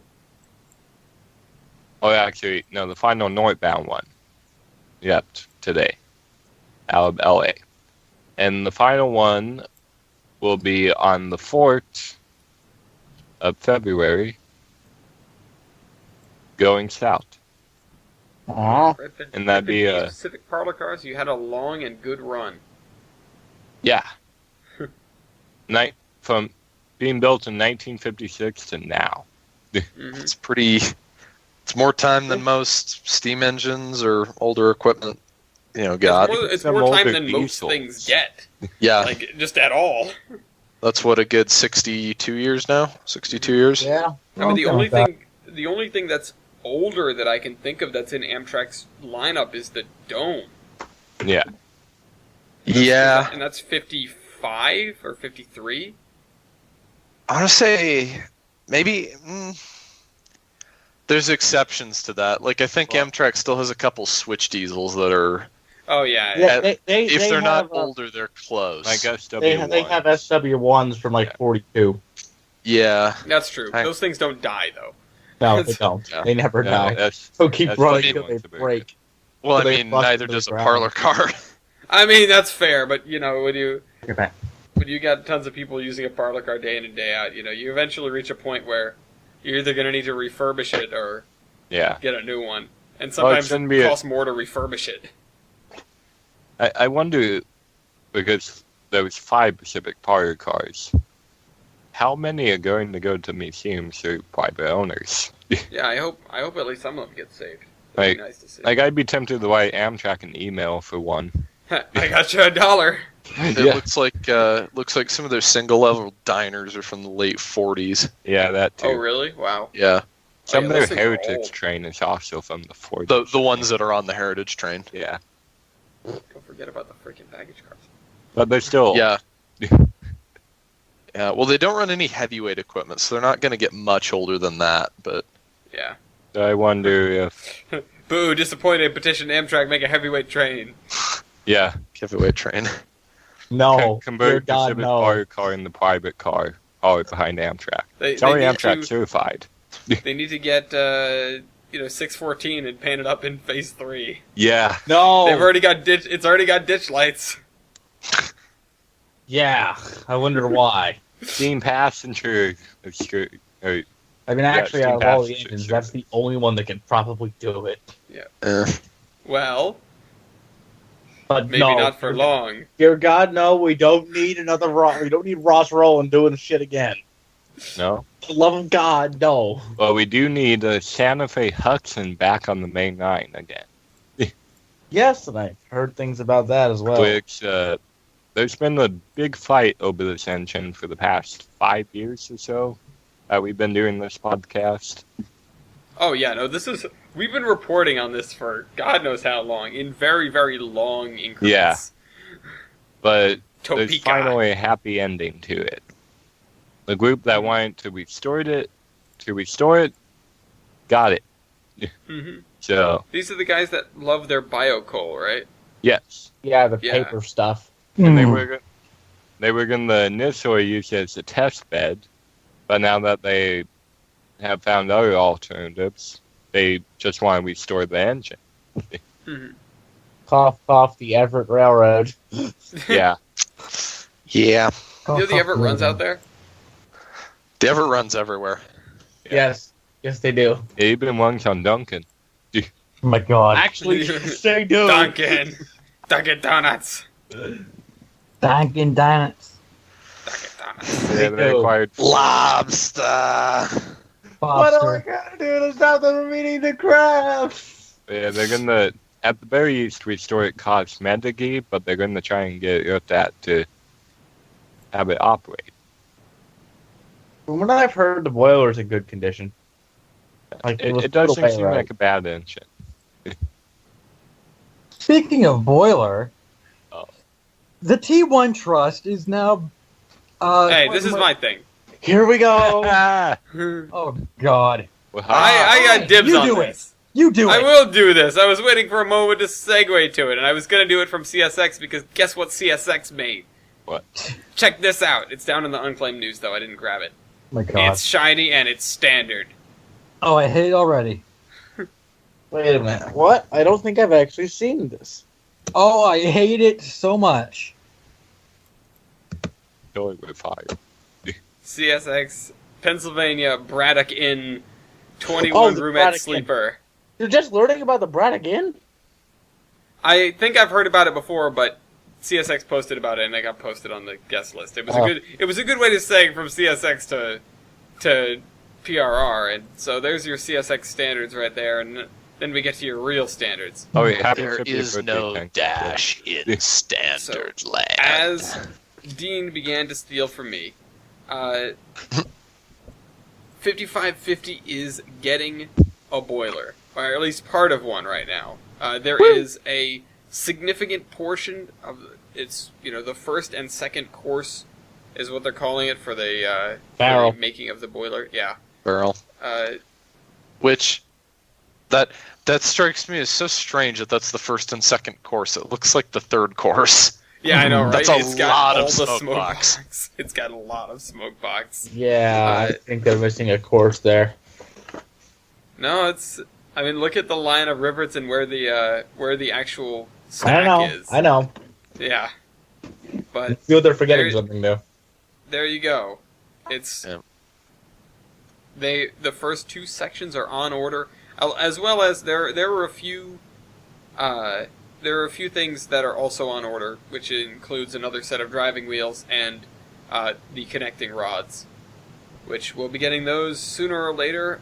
Oh, actually, no, the final northbound one. Yep, today. Out of LA. And the final one will be on the 4th of February, going south. Aw. And that'd be a... Pacific parlor cars. You had a long and good run. Yeah. From being built in 1956 to now. Mm-hmm. It's pretty. It's more time than most steam engines or older equipment. Got. It's Some more time older than most diesels. things get. Yeah, Like, just at all. that's what a good 62 years now. 62 years. Yeah. I mean, the Okay. only thing that's older that I can think of that's in Amtrak's lineup is the Dome. Yeah. Yeah. And that's 55 or 53. I want to say maybe. There's exceptions to that. Like I think Amtrak still has a couple switch diesels that are. Oh, yeah. Yeah, If they're not have, older, they're close. Like SW1. they have SW1s from like 42. Yeah. That's true. I- Those things don't die, though. No, they don't. Yeah. They never die. So keep that's running funny until they ones are very break. Well, I So they mean, bust neither to the does a ground. parlor car. I mean, that's fair, but, when you Get back. when you got tons of people using a parlor car day in and day out, you eventually reach a point where you're either going to need to refurbish it or Yeah. get a new one. And Well, sometimes shouldn't it be costs more to refurbish it. I wonder, because there was 5 Pacific parlor cars, how many are going to go to museums or private owners? Yeah, I hope at least some of them get saved. That'd be nice to see. Like, I'd be tempted to write Amtrak an email for one. I got you $1. It looks like some of their single level diners are from the late 40s. Yeah, that too. Oh, really? Wow. Yeah, Some of those their things are heritage old. train is also from the 40s. the ones that are on the heritage train. Yeah. Don't forget about the freaking baggage cars. But they're still... Yeah. Yeah. Well, they don't run any heavyweight equipment, so they're not going to get much older than that. But Yeah. I wonder if... Boo, disappointed. Petition Amtrak, make a heavyweight train. Yeah. heavyweight train. No, dear Convert the God, Civic no. Bar car into private car. All behind Amtrak. They Sorry, need Amtrak to- certified. They need to get 614 and paint it up in Phase 3. Yeah. No. They've already got ditch. It's already got ditch lights. Yeah, I wonder why. Steam passenger... I mean, actually, Steam out of all the passenger engines, that's the only one that can probably do it. Well, But maybe no, not for long. Dear God, no. We don't need another. We don't need Ross Rowland doing shit again. No? For the love of God, no. Well, we do need Santa Fe Hudson back on the main line again. Yes, and I've heard things about that as well. Which, there's been a big fight over this engine for the past 5 years or so that we've been doing this podcast. Oh yeah, no. We've been reporting on this for God knows how long, in very, very long increments. Yeah. But there's Topeka. finally a happy ending to it. The group that wanted to restore it, got it. hmm So, These are the guys that love their biocoal, right? yes. Yeah, the Yeah. paper stuff. And they were going to initially use it as a test bed, but now that they have found other alternatives, they just want to restore the engine. hmm Cough, cough, the Everett Railroad. Yeah. Yeah. You know the Everett runs out there? The Everett runs everywhere. Yes, yes, they do. It even runs on Duncan. Oh my God. Actually, yes, they do. Dunkin' Donuts. Dunkin' Donuts. Dunkin' Donuts. Yeah, they do. acquired Lobster. What am I Foster. gonna do to stop them from eating the crab? Yeah, they're gonna, at the very least, restore it cosmetically, but they're gonna try and get at that to have it operate. From what I've heard, the boiler's in good condition. Like, It doesn't seem like a bad engine. Speaking of boiler, Oh. the T1 Trust is now. Hey, this is my thing. Here we go. I Oh God! Well, got dibs You on do this. You do I it. will do this. I was waiting for a moment to segue to it, and I was going to do it from CSX because guess what CSX made? What? Check this out. It's down in the unclaimed news, though. I didn't grab it. Oh my God! It's shiny and it's standard. Oh, I hate it already. Wait a minute. What? I don't think I've actually seen this. Oh, I hate it so much. Going with fire. CSX, Pennsylvania, Braddock Inn, Oh, 21 the roomette Braddock Inn. sleeper. You're just learning about the Braddock Inn? I think I've heard about it before, but CSX posted about it, and I got posted on the guest list. It was Oh. It was a good way to seg from CSX to PRR, and so there's your CSX standards right there, and then we get to your real standards. Oh, wait, happy There 50th is birthday, no thanks. dash in standard land. As Dean began to steal from me, 5550 is getting a boiler, or at least part of one right now. There is a significant portion of it's the first and second course is what they're calling it for the Barrel. for the making of the boiler. Yeah. barrel. Which that strikes me as so strange that that's the first and second course. It looks like the third course. Yeah, I know, right? That's a It's got lot of all the smoke box. box. It's got a lot of smoke box. Yeah, I think they're missing a course there. No, I mean, look at the line of rivets and where the actual stack I know. is. I know. Yeah. I But feel they're forgetting There- something, though. there you go. It's Yeah. the first two sections are on order, as well as there were a few things that are also on order, which includes another set of driving wheels and the connecting rods, which we'll be getting those sooner or later.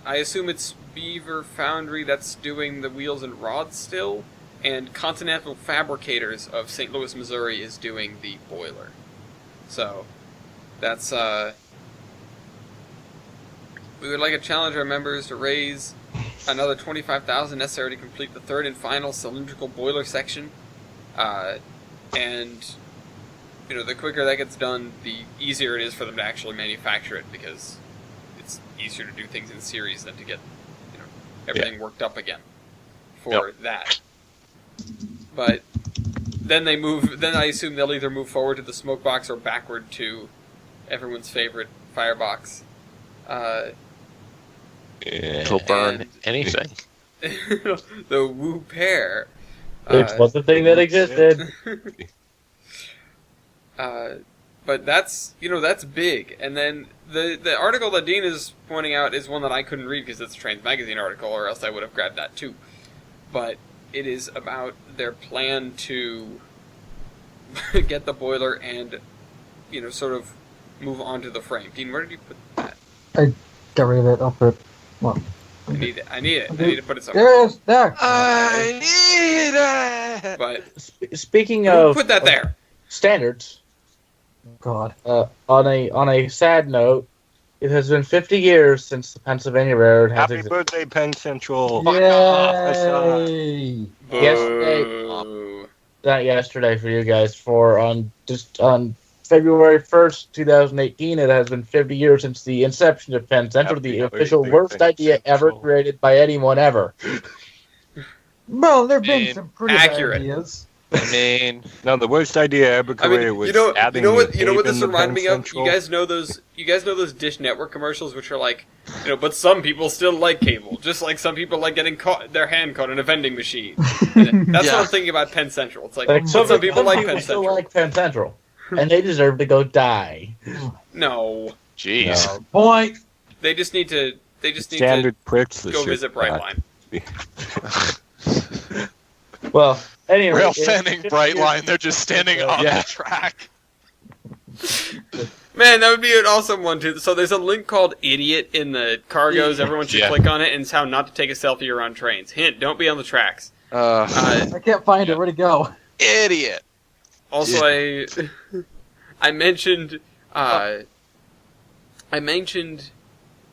I assume it's Beaver Foundry that's doing the wheels and rods still, and Continental Fabricators of St. Louis, Missouri is doing the boiler. So, that's, we would like to challenge our members to raise another $25,000 necessary to complete the third and final cylindrical boiler section. And, the quicker that gets done, the easier it is for them to actually manufacture it, because it's easier to do things in series than to get, everything worked up again for that. But then I assume they'll either move forward to the smoke box or backward to everyone's favorite firebox. It'll burn anything. The Woo Pair. It was the thing that existed. But that's big. And then the article that Dean is pointing out is one that I couldn't read because it's a Trains Magazine article, or else I would have grabbed that too. But it is about their plan to get the boiler and, sort of move on to the frame. Dean, where did you put that? I got rid of it. I'll put it. Well, I need it. I need to put it somewhere. there it is. There. I need it. But Speaking of put that there. standards, God. on a sad note, it has been 50 years since the Pennsylvania Railroad has Happy existed. birthday, Penn Central. Yay! Yesterday, Boo. not yesterday for you guys. On February 1st, 2018, it has been 50 years since the inception of Penn Central, Happy the official birthday, worst Penn idea ever Central. created by anyone ever. Well, there have been And some pretty bad accurate. ideas. I mean, No, the worst idea ever I mean, created was you know adding what the tape this in the reminded Penn me of? Central. You guys know those Dish Network commercials, which are like, but some people still like cable, just like some people like getting their hand caught in a vending machine. And that's what Yeah. I'm thinking about Penn Central. It's like, Like, some people like Penn still Central. like Penn Central, and they deserve to go die. No, jeez. No. Point. they just need to Standard pricks the go shit visit back. Brightline. Well, anyway, Rail it's fanning 50 Brightline, years- they're just standing on Yeah. the track. Man, that would be an awesome one too. So there's a link called "Idiot" in the cargoes. Everyone should Yeah. click on it, and it's how not to take a selfie around trains. Hint: don't be on the tracks. I can't find it. Where'd it go? Idiot. Also, I mentioned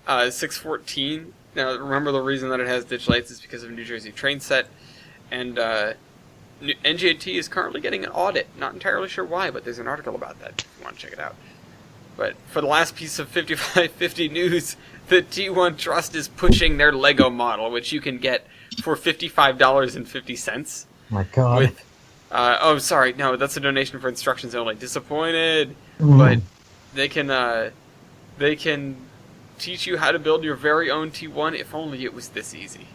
614. Now, remember the reason that it has ditch lights is because of New Jersey train set, and NJT is currently getting an audit. Not entirely sure why, but there's an article about that if you want to check it out. But for the last piece of 5550 news, the T1 Trust is pushing their Lego model, which you can get for $55.50. My God. With sorry, no, that's a donation for instructions only. Disappointed, Mm. but they can teach you how to build your very own T1. If only it was this easy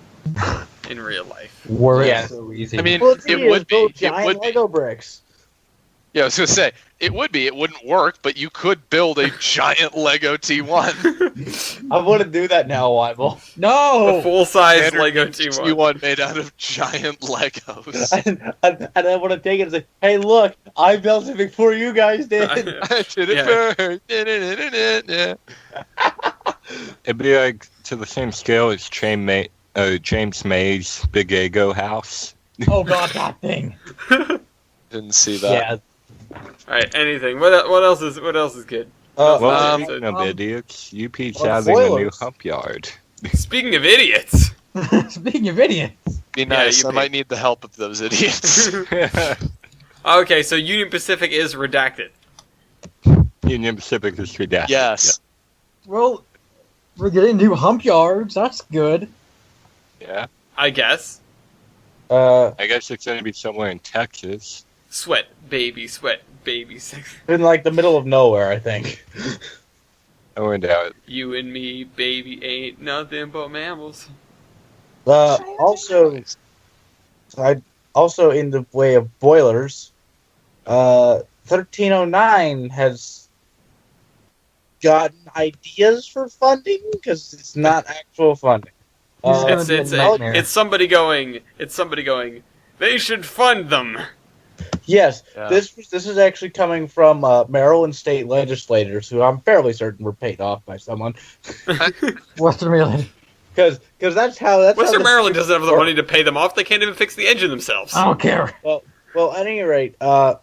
in real life. Were Yeah. it so easy? I mean, Well, it's it easy, would be. build It giant would be. Lego bricks. Yeah, I was gonna say it would be. It wouldn't work, but you could build a giant Lego T1. I want to do that now, Weibel. A no. full-size Standard Lego T1. T1 made out of giant Legos. and I want to take it and say, "Hey, look, I built it before you guys did." I did it Yeah. first. Yeah. It'd be like to the same scale as James May's Big Ego house. Oh God, that thing. Didn't see that. Yeah. All right, anything. What else is good? Well, Um, speaking of idiots, UP's well, adding a new spoilers. hump yard. Speaking of idiots. Speaking of idiots. Be nice. you I might need the help of those idiots. Okay, so Union Pacific is redacted. Union Pacific is redacted. yes. Well, we're getting new hump yards. That's good. Yeah. I guess. I guess it's going to be somewhere in Texas. Sweat, baby, sex. In like the middle of nowhere, I think. I went out. You and me, baby, ain't nothing but mammals. Also in the way of boilers, 1309 has gotten ideas for funding because it's not actual funding. It's gonna It's be a it's nightmare. it's somebody going. They should fund them. Yes, Yeah. this is actually coming from Maryland state legislators who I'm fairly certain were paid off by someone. Western Maryland. Because that's how Western the- Maryland doesn't have the money to pay them off. They can't even fix the engine themselves. I don't care. Well, at any rate, they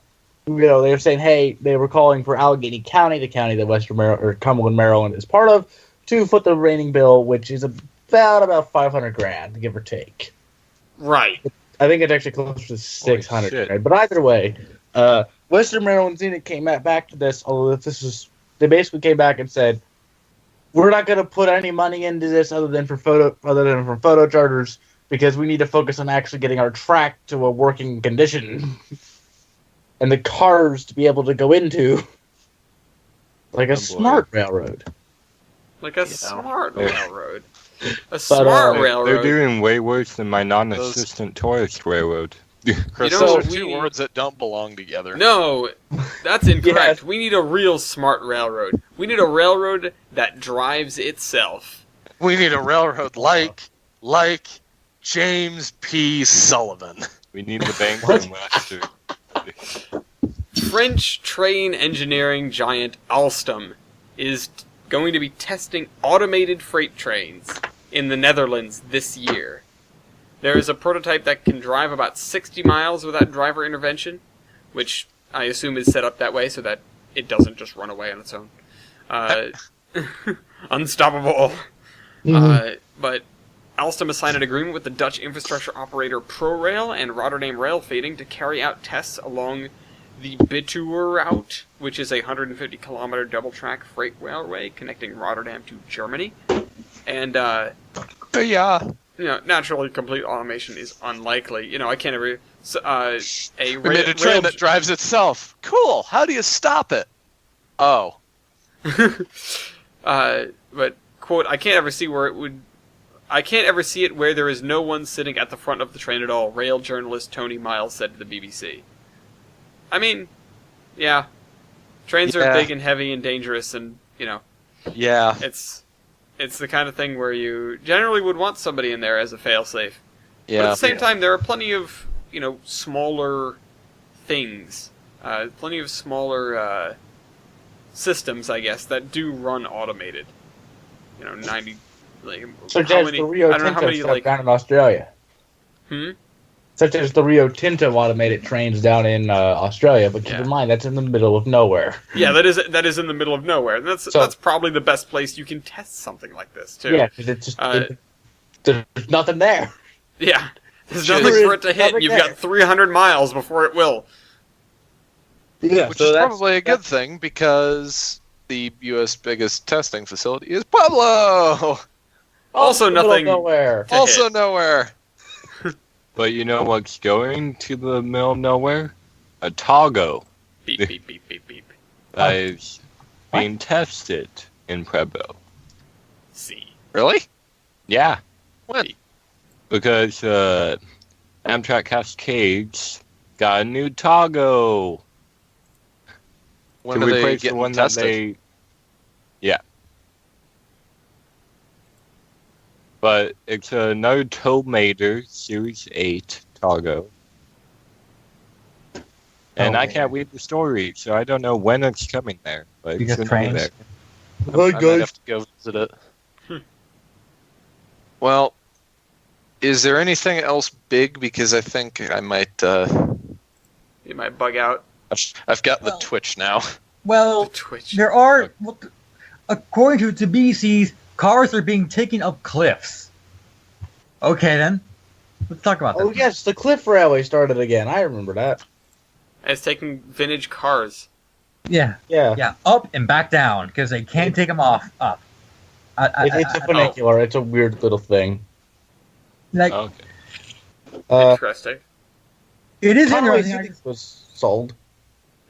were saying, hey, they were calling for Allegheny County, the county that Western Maryland or Cumberland, Maryland, is part of, to foot the remaining bill, which is about $500,000, give or take. Right. I think it's actually closer to $600,000. shit. But either way, Western Maryland Scenic came back to this. Although they basically came back and said, we're not going to put any money into this other than for photo charters, because we need to focus on actually getting our track to a working condition and the cars to be able to go into, like a smart railroad. Like a smart railroad. A smart railroad. They're doing way worse than my non-assistant tourist railroad. Chris, You know, those are two we- words that don't belong together. No, that's incorrect. Yes. We need a real smart railroad. We need a railroad that drives itself. We need a railroad like James P. Sullivan. We need the bank from Western. French train engineering giant Alstom is going to be testing automated freight trains in the Netherlands this year. There is a prototype that can drive about 60 miles without driver intervention, which I assume is set up that way so that it doesn't just run away on its own. Unstoppable. But Alstom has signed an agreement with the Dutch infrastructure operator ProRail and Rotterdam Rail Feeding to carry out tests along the Bitour route, which is a 150-kilometer double-track freight railway connecting Rotterdam to Germany. And, Yeah. naturally, complete automation is unlikely. I can't ever... We made a train that drives itself. Cool. How do you stop it? Oh. But, quote, I can't ever see it where there is no one sitting at the front of the train at all, rail journalist Tony Miles said to the BBC. I mean, yeah. Trains are big and heavy and dangerous, and, Yeah. it's the kind of thing where you generally would want somebody in there as a failsafe. Yeah. But at the same time, there are plenty of, smaller things. Plenty of smaller systems, I guess, that do run automated. 90... Such as the Rio I don't know how Tinto many, stuff down in Australia. Hmm? Such as the Rio Tinto automated trains down in Australia, but keep in mind that's in the middle of nowhere. Yeah, that is in the middle of nowhere. And that's probably the best place you can test something like this, too. Yeah, because it's just there's nothing there. Yeah, there's There nothing is for it to hit. nothing You've there. got 300 miles before it will. Yeah, Which is probably a good thing, because the U.S. biggest testing facility is Pueblo! Also in the middle of nothing- nowhere. To Also hit. nowhere. But you know what's going to the middle of nowhere? A Togo Beep, beep, beep, beep, beep. that is being tested in Pueblo. See. Really? Yeah, When? because Amtrak Cascades got a new Togo When to are they replace the getting one tested? that they. Yeah. But it's another Tomater Series 8 Togo. And I can't read the story, so I don't know when it's coming there. But Because it's gonna be trains. there. I might have to go visit it. Well, is there anything else big? Because I think I might. You might bug out. I've got the Well- Twitch now. Well, Twitch. there are, according to BBC's, cars are being taken up cliffs. Okay, then. Let's talk about Oh that. yes, the Cliff Railway started again. I remember that. It's taking vintage cars. Yeah, Yeah, yeah, up and back down, because they can't take them off up. it's a funicular. It's a weird little thing. Like, Okay. Interesting. it is Conway interesting. Scenic was sold,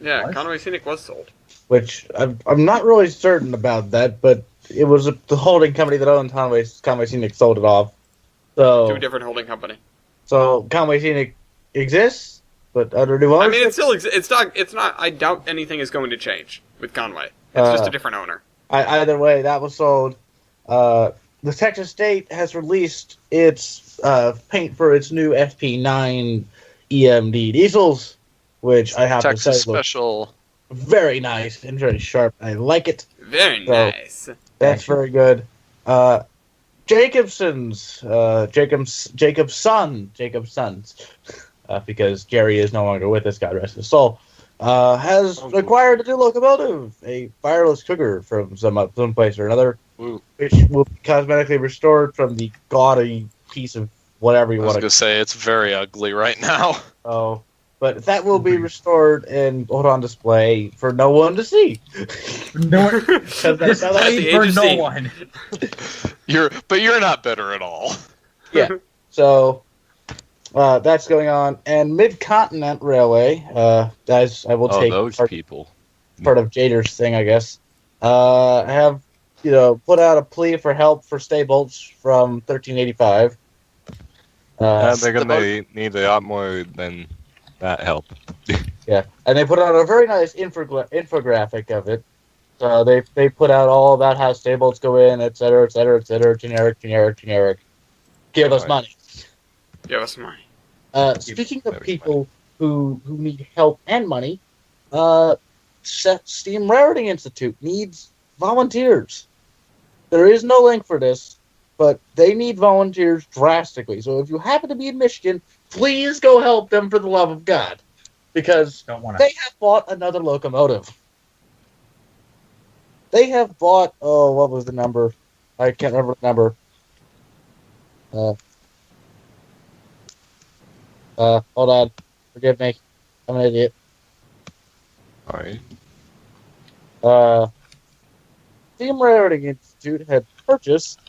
Yeah, What? Conway Scenic was sold. which I'm not really certain about that, but it was the holding company that owned Conway Scenic sold it off. To So a different holding company. Conway Scenic exists, but under new I ownership. mean, it still it's not. I doubt anything is going to change with Conway. It's just a different owner. Either way, that was sold. The Texas State has released its paint for its new FP9 EMD diesels, which I have Texas to say look Special. very nice and very sharp. I like it. Very So- nice. That's very good. Jacobson's, Jacob's sons, because Jerry is no longer with us, God rest his soul, has acquired a new locomotive, a fireless cougar from some place or another, which will be cosmetically restored from the gaudy piece of whatever you I was want going to say, it's very ugly right now. Oh, but that will be restored and put on display for no one to see. No one, displayed for no one. You're not better at all. Yeah. So that's going on, and Mid-Continent Railway, as I will take those people. part of Jader's thing, I guess, have put out a plea for help for stay bolts from 1385. They're gonna need a lot more than that help. Yeah, and they put out a very nice infographic of it. So they put out all about how stay bolts go in, et cetera, et cetera, et cetera. Generic. Give us money. Give us money. Speaking of people who need help and money, Steam Rarity Institute needs volunteers. There is no link for this, but they need volunteers drastically. So if you happen to be in Michigan, please go help them for the love of God, because they have bought another locomotive. They have bought, what was the number? I can't remember the number. Hold on. Forgive me. I'm an idiot. Alright. Steam Rarity Institute had purchased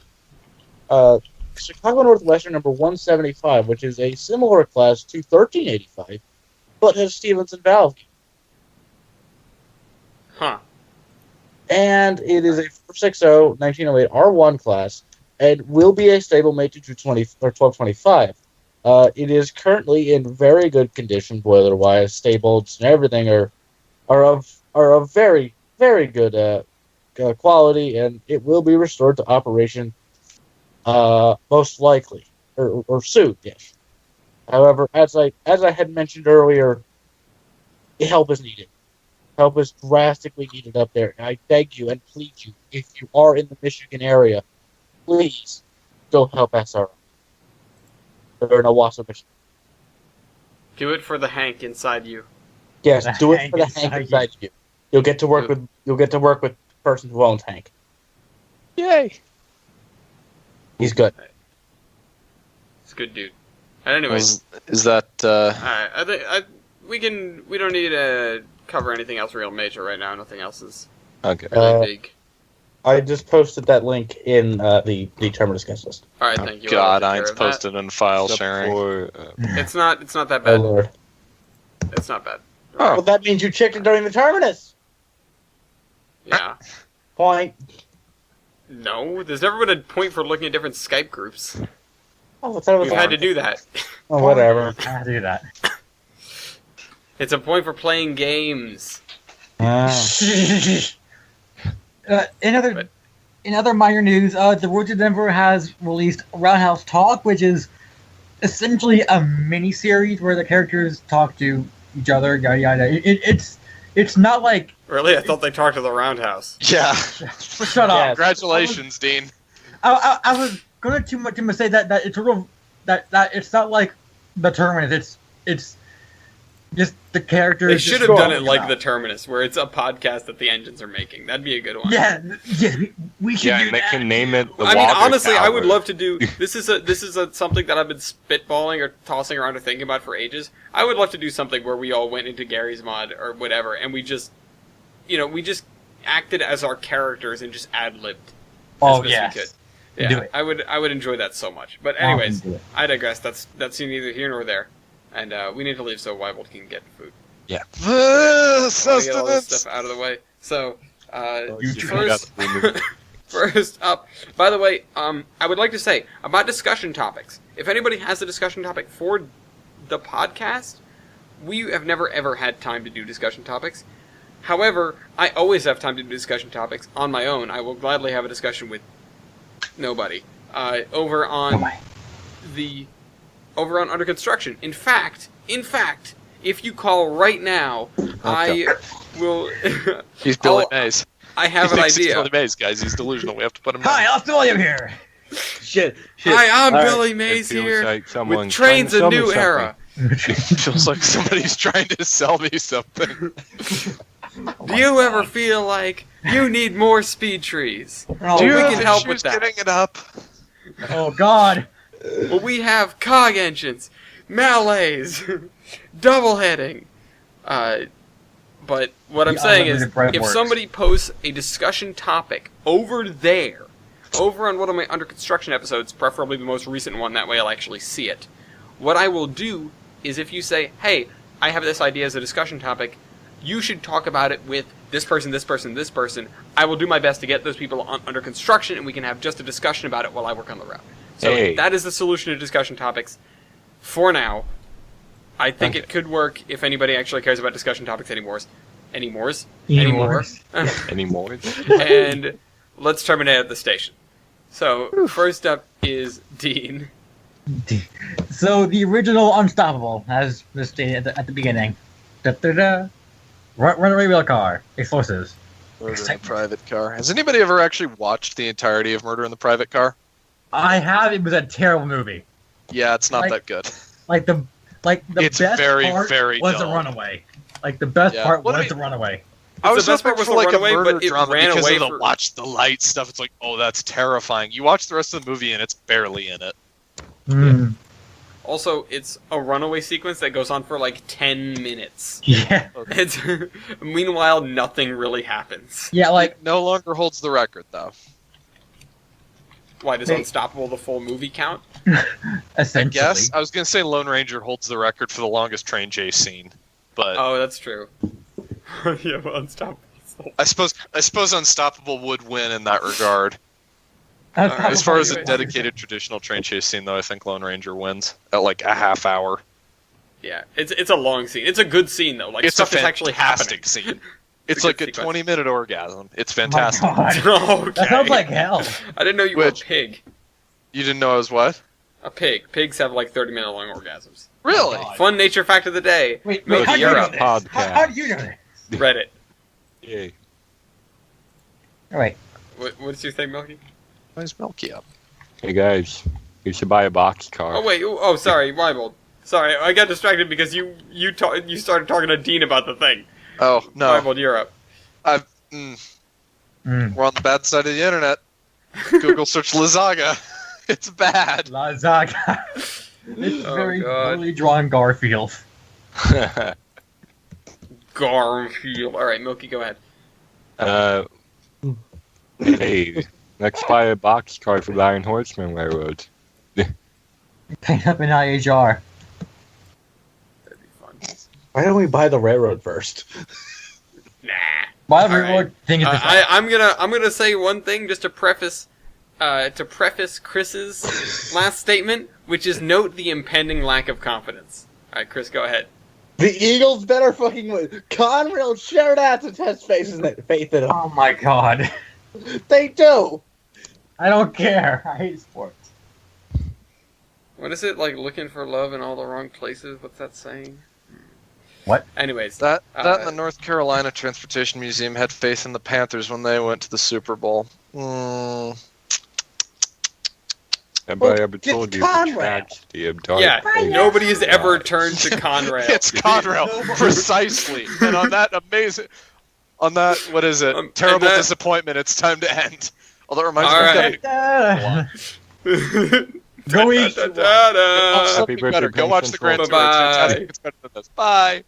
Chicago Northwestern number 175, which is a similar class to 1385, but has Stevenson valve. Huh. And it is a 460 1908 R1 class and will be a stablemate to 1225. It is currently in very good condition, boiler-wise. Stay-bolts and everything are of very, very good quality, and it will be restored to operation most likely, or soon, yes. However, as I had mentioned earlier, help is needed. Help is drastically needed up there. And I beg you and plead you, if you are in the Michigan area, please go help SRO. Or in Owasso, Michigan. Do it for the Hank inside you. Yes, do it for the Hank inside you. You'll get to work with the person who owns Hank. Yay! He's good. It's a good dude. Anyways, is that? Alright, I think we don't need to cover anything else real major right now. Nothing else is Okay. really big. I just posted that link in the Terminus guest list. All right, thank you. God, Ein's posted in file sharing. It's not that Oh bad. Lord! It's not bad. Well, that means you checked it during the Terminus. Yeah. Point. No, there's never been a point for looking at different Skype groups. Oh, I thought it was We've had to do that. Oh, whatever. I do that. It's a point for playing games. In other minor news, the Road to Denver has released Roundhouse Talk, which is essentially a mini-series where the characters talk to each other, yada yada. It's not like... Really? I thought they talked to the Roundhouse. Yeah. Shut up. Congratulations, Dean. I was going to say that it's sort of that it's not like the Terminus. It's just the characters. They should have done it like the Terminus, where it's a podcast that the engines are making. That'd be a good one. Yeah, we should. Yeah, do and they that. can name it the I mean, Water honestly, I Tower. would love to do. This is something that I've been spitballing or tossing around or thinking about for ages. I would love to do something where we all went into Gary's mod or whatever, and we just acted as our characters and just ad-libbed. Oh, as yes. we could. Yeah, Do it. I would enjoy that so much. But I'll anyways, do it. I digress. That's neither here nor there, and we need to leave so Wyvold can get food. Yeah. I want to get all this stuff out of the way. So, first up, by the way, I would like to say about discussion topics. If anybody has a discussion topic for the podcast, we have never ever had time to do discussion topics. However, I always have time to do discussion topics on my own. I will gladly have a discussion with nobody over on Under Construction. In fact, if you call right now, I will. He's Billy Mays. I have He an thinks he's idea. Billy Mays, guys. He's delusional. We have to put him Hi, down. I'll fill you here. shit. Hi, I'm All right. Billy It Mays feels here like with someone's Trains trying a to sell me New something. Era. Feels like somebody's trying to sell me something. Do you ever feel like you need more speed trees? Oh, Do you we have can help issues with that. getting it up? oh God. Well, we have cog engines, malaise, double heading. But what I'm The saying is, unlimited bread if works. somebody posts a discussion topic over there, over on one of my under construction episodes, preferably the most recent one, that way I'll actually see it. What I will do is if you say, hey, I have this idea as a discussion topic, you should talk about it with this person, this person, this person. I will do my best to get those people under construction, and we can have just a discussion about it while I work on the route. So Hey. that is the solution to discussion topics for now. I think it could work if anybody actually cares about discussion topics anymore. Anymore. Anymore? And let's terminate at the station. So, first up is Dean. So the original Unstoppable, as was stated at the beginning. Da-da-da. Runaway rail car. Explosives. Murder in the Private Car. Has anybody ever actually watched the entirety of Murder in the Private Car? I have. It was a terrible movie. Yeah, it's not Like- that good. The It's best very, part very was dull. the runaway. Like the best Yeah. part What was I- the runaway. I was the best part hoping was for the like runaway, a murder but it drama ran because away of the for- watch the light stuff. It's like, oh, that's terrifying. You watch the rest of the movie and it's barely in it. Mm. Also, it's a runaway sequence that goes on for like 10 minutes. Yeah. It's meanwhile, nothing really happens. Yeah. Like It no longer holds the record though. Why does Hey. Unstoppable the full movie count? essentially. Yes, I was gonna say Lone Ranger holds the record for the longest train chase scene, but Oh, that's true. Yeah, well, Unstoppable. I suppose Unstoppable would win in that regard. Unstoppable As far as a Anyway. dedicated traditional train chase scene, though, I think Lone Ranger wins at like a half hour. Yeah, it's a long scene. It's a good scene though. Like It's a stuff is actually happening. fantastic scene. a It's good like a sequence. 20-minute orgasm. It's Oh my fantastic. God. Okay. That sounds like hell. I didn't know you were a Which- pig. You didn't know I was what? A pig. Pigs have like 30-minute long orgasms. Really? God. Fun nature fact of the day. Wait, Milky, how do you you're know up. this? Podcast. How do you know this? Reddit. Yay. All right. What's your thing, Milky? Why is Milky up? Hey guys, you should buy a box car. Oh wait. Oh, sorry, Wybold. Sorry, I got distracted because you started talking to Dean about the thing. Oh, no. Wybold, you're up. Mm. We're on the bad side of the internet. Google search Lazaga. It's bad. Lazaga. It's Oh, very God. poorly drawn Garfield. Garfield. All right, Milky, go ahead. Hey, let's buy a box car for the Iron Horseman Railroad. Paint up an IHR. That'd be fun. Why don't we buy the railroad first? Nah. My All reward thing is I'm gonna say one thing just to preface Chris's last statement, which is note the impending lack of confidence. All right, Chris, go ahead. The Eagles better fucking win. Conrail shared out to test faith in them. Oh my God. They do. I don't care. I hate sports. What is it, like looking for love in all the wrong places? What's that saying? What? Anyways, That and the North Carolina Transportation Museum had faith in the Panthers when they went to the Super Bowl. Have Well, I ever get told you the Conrad. tragedy of dark? yeah, places? nobody has ever turned to Conrail. It's Conrail, precisely. And on that what is it? And Terrible that- disappointment. It's time to end. Although it reminds All me right. Go eat. Da-da-da-da. of something Happy birthday, better. Go watch the Grand Prince Tour. It's Bye-bye. fantastic. It's better than this. Bye.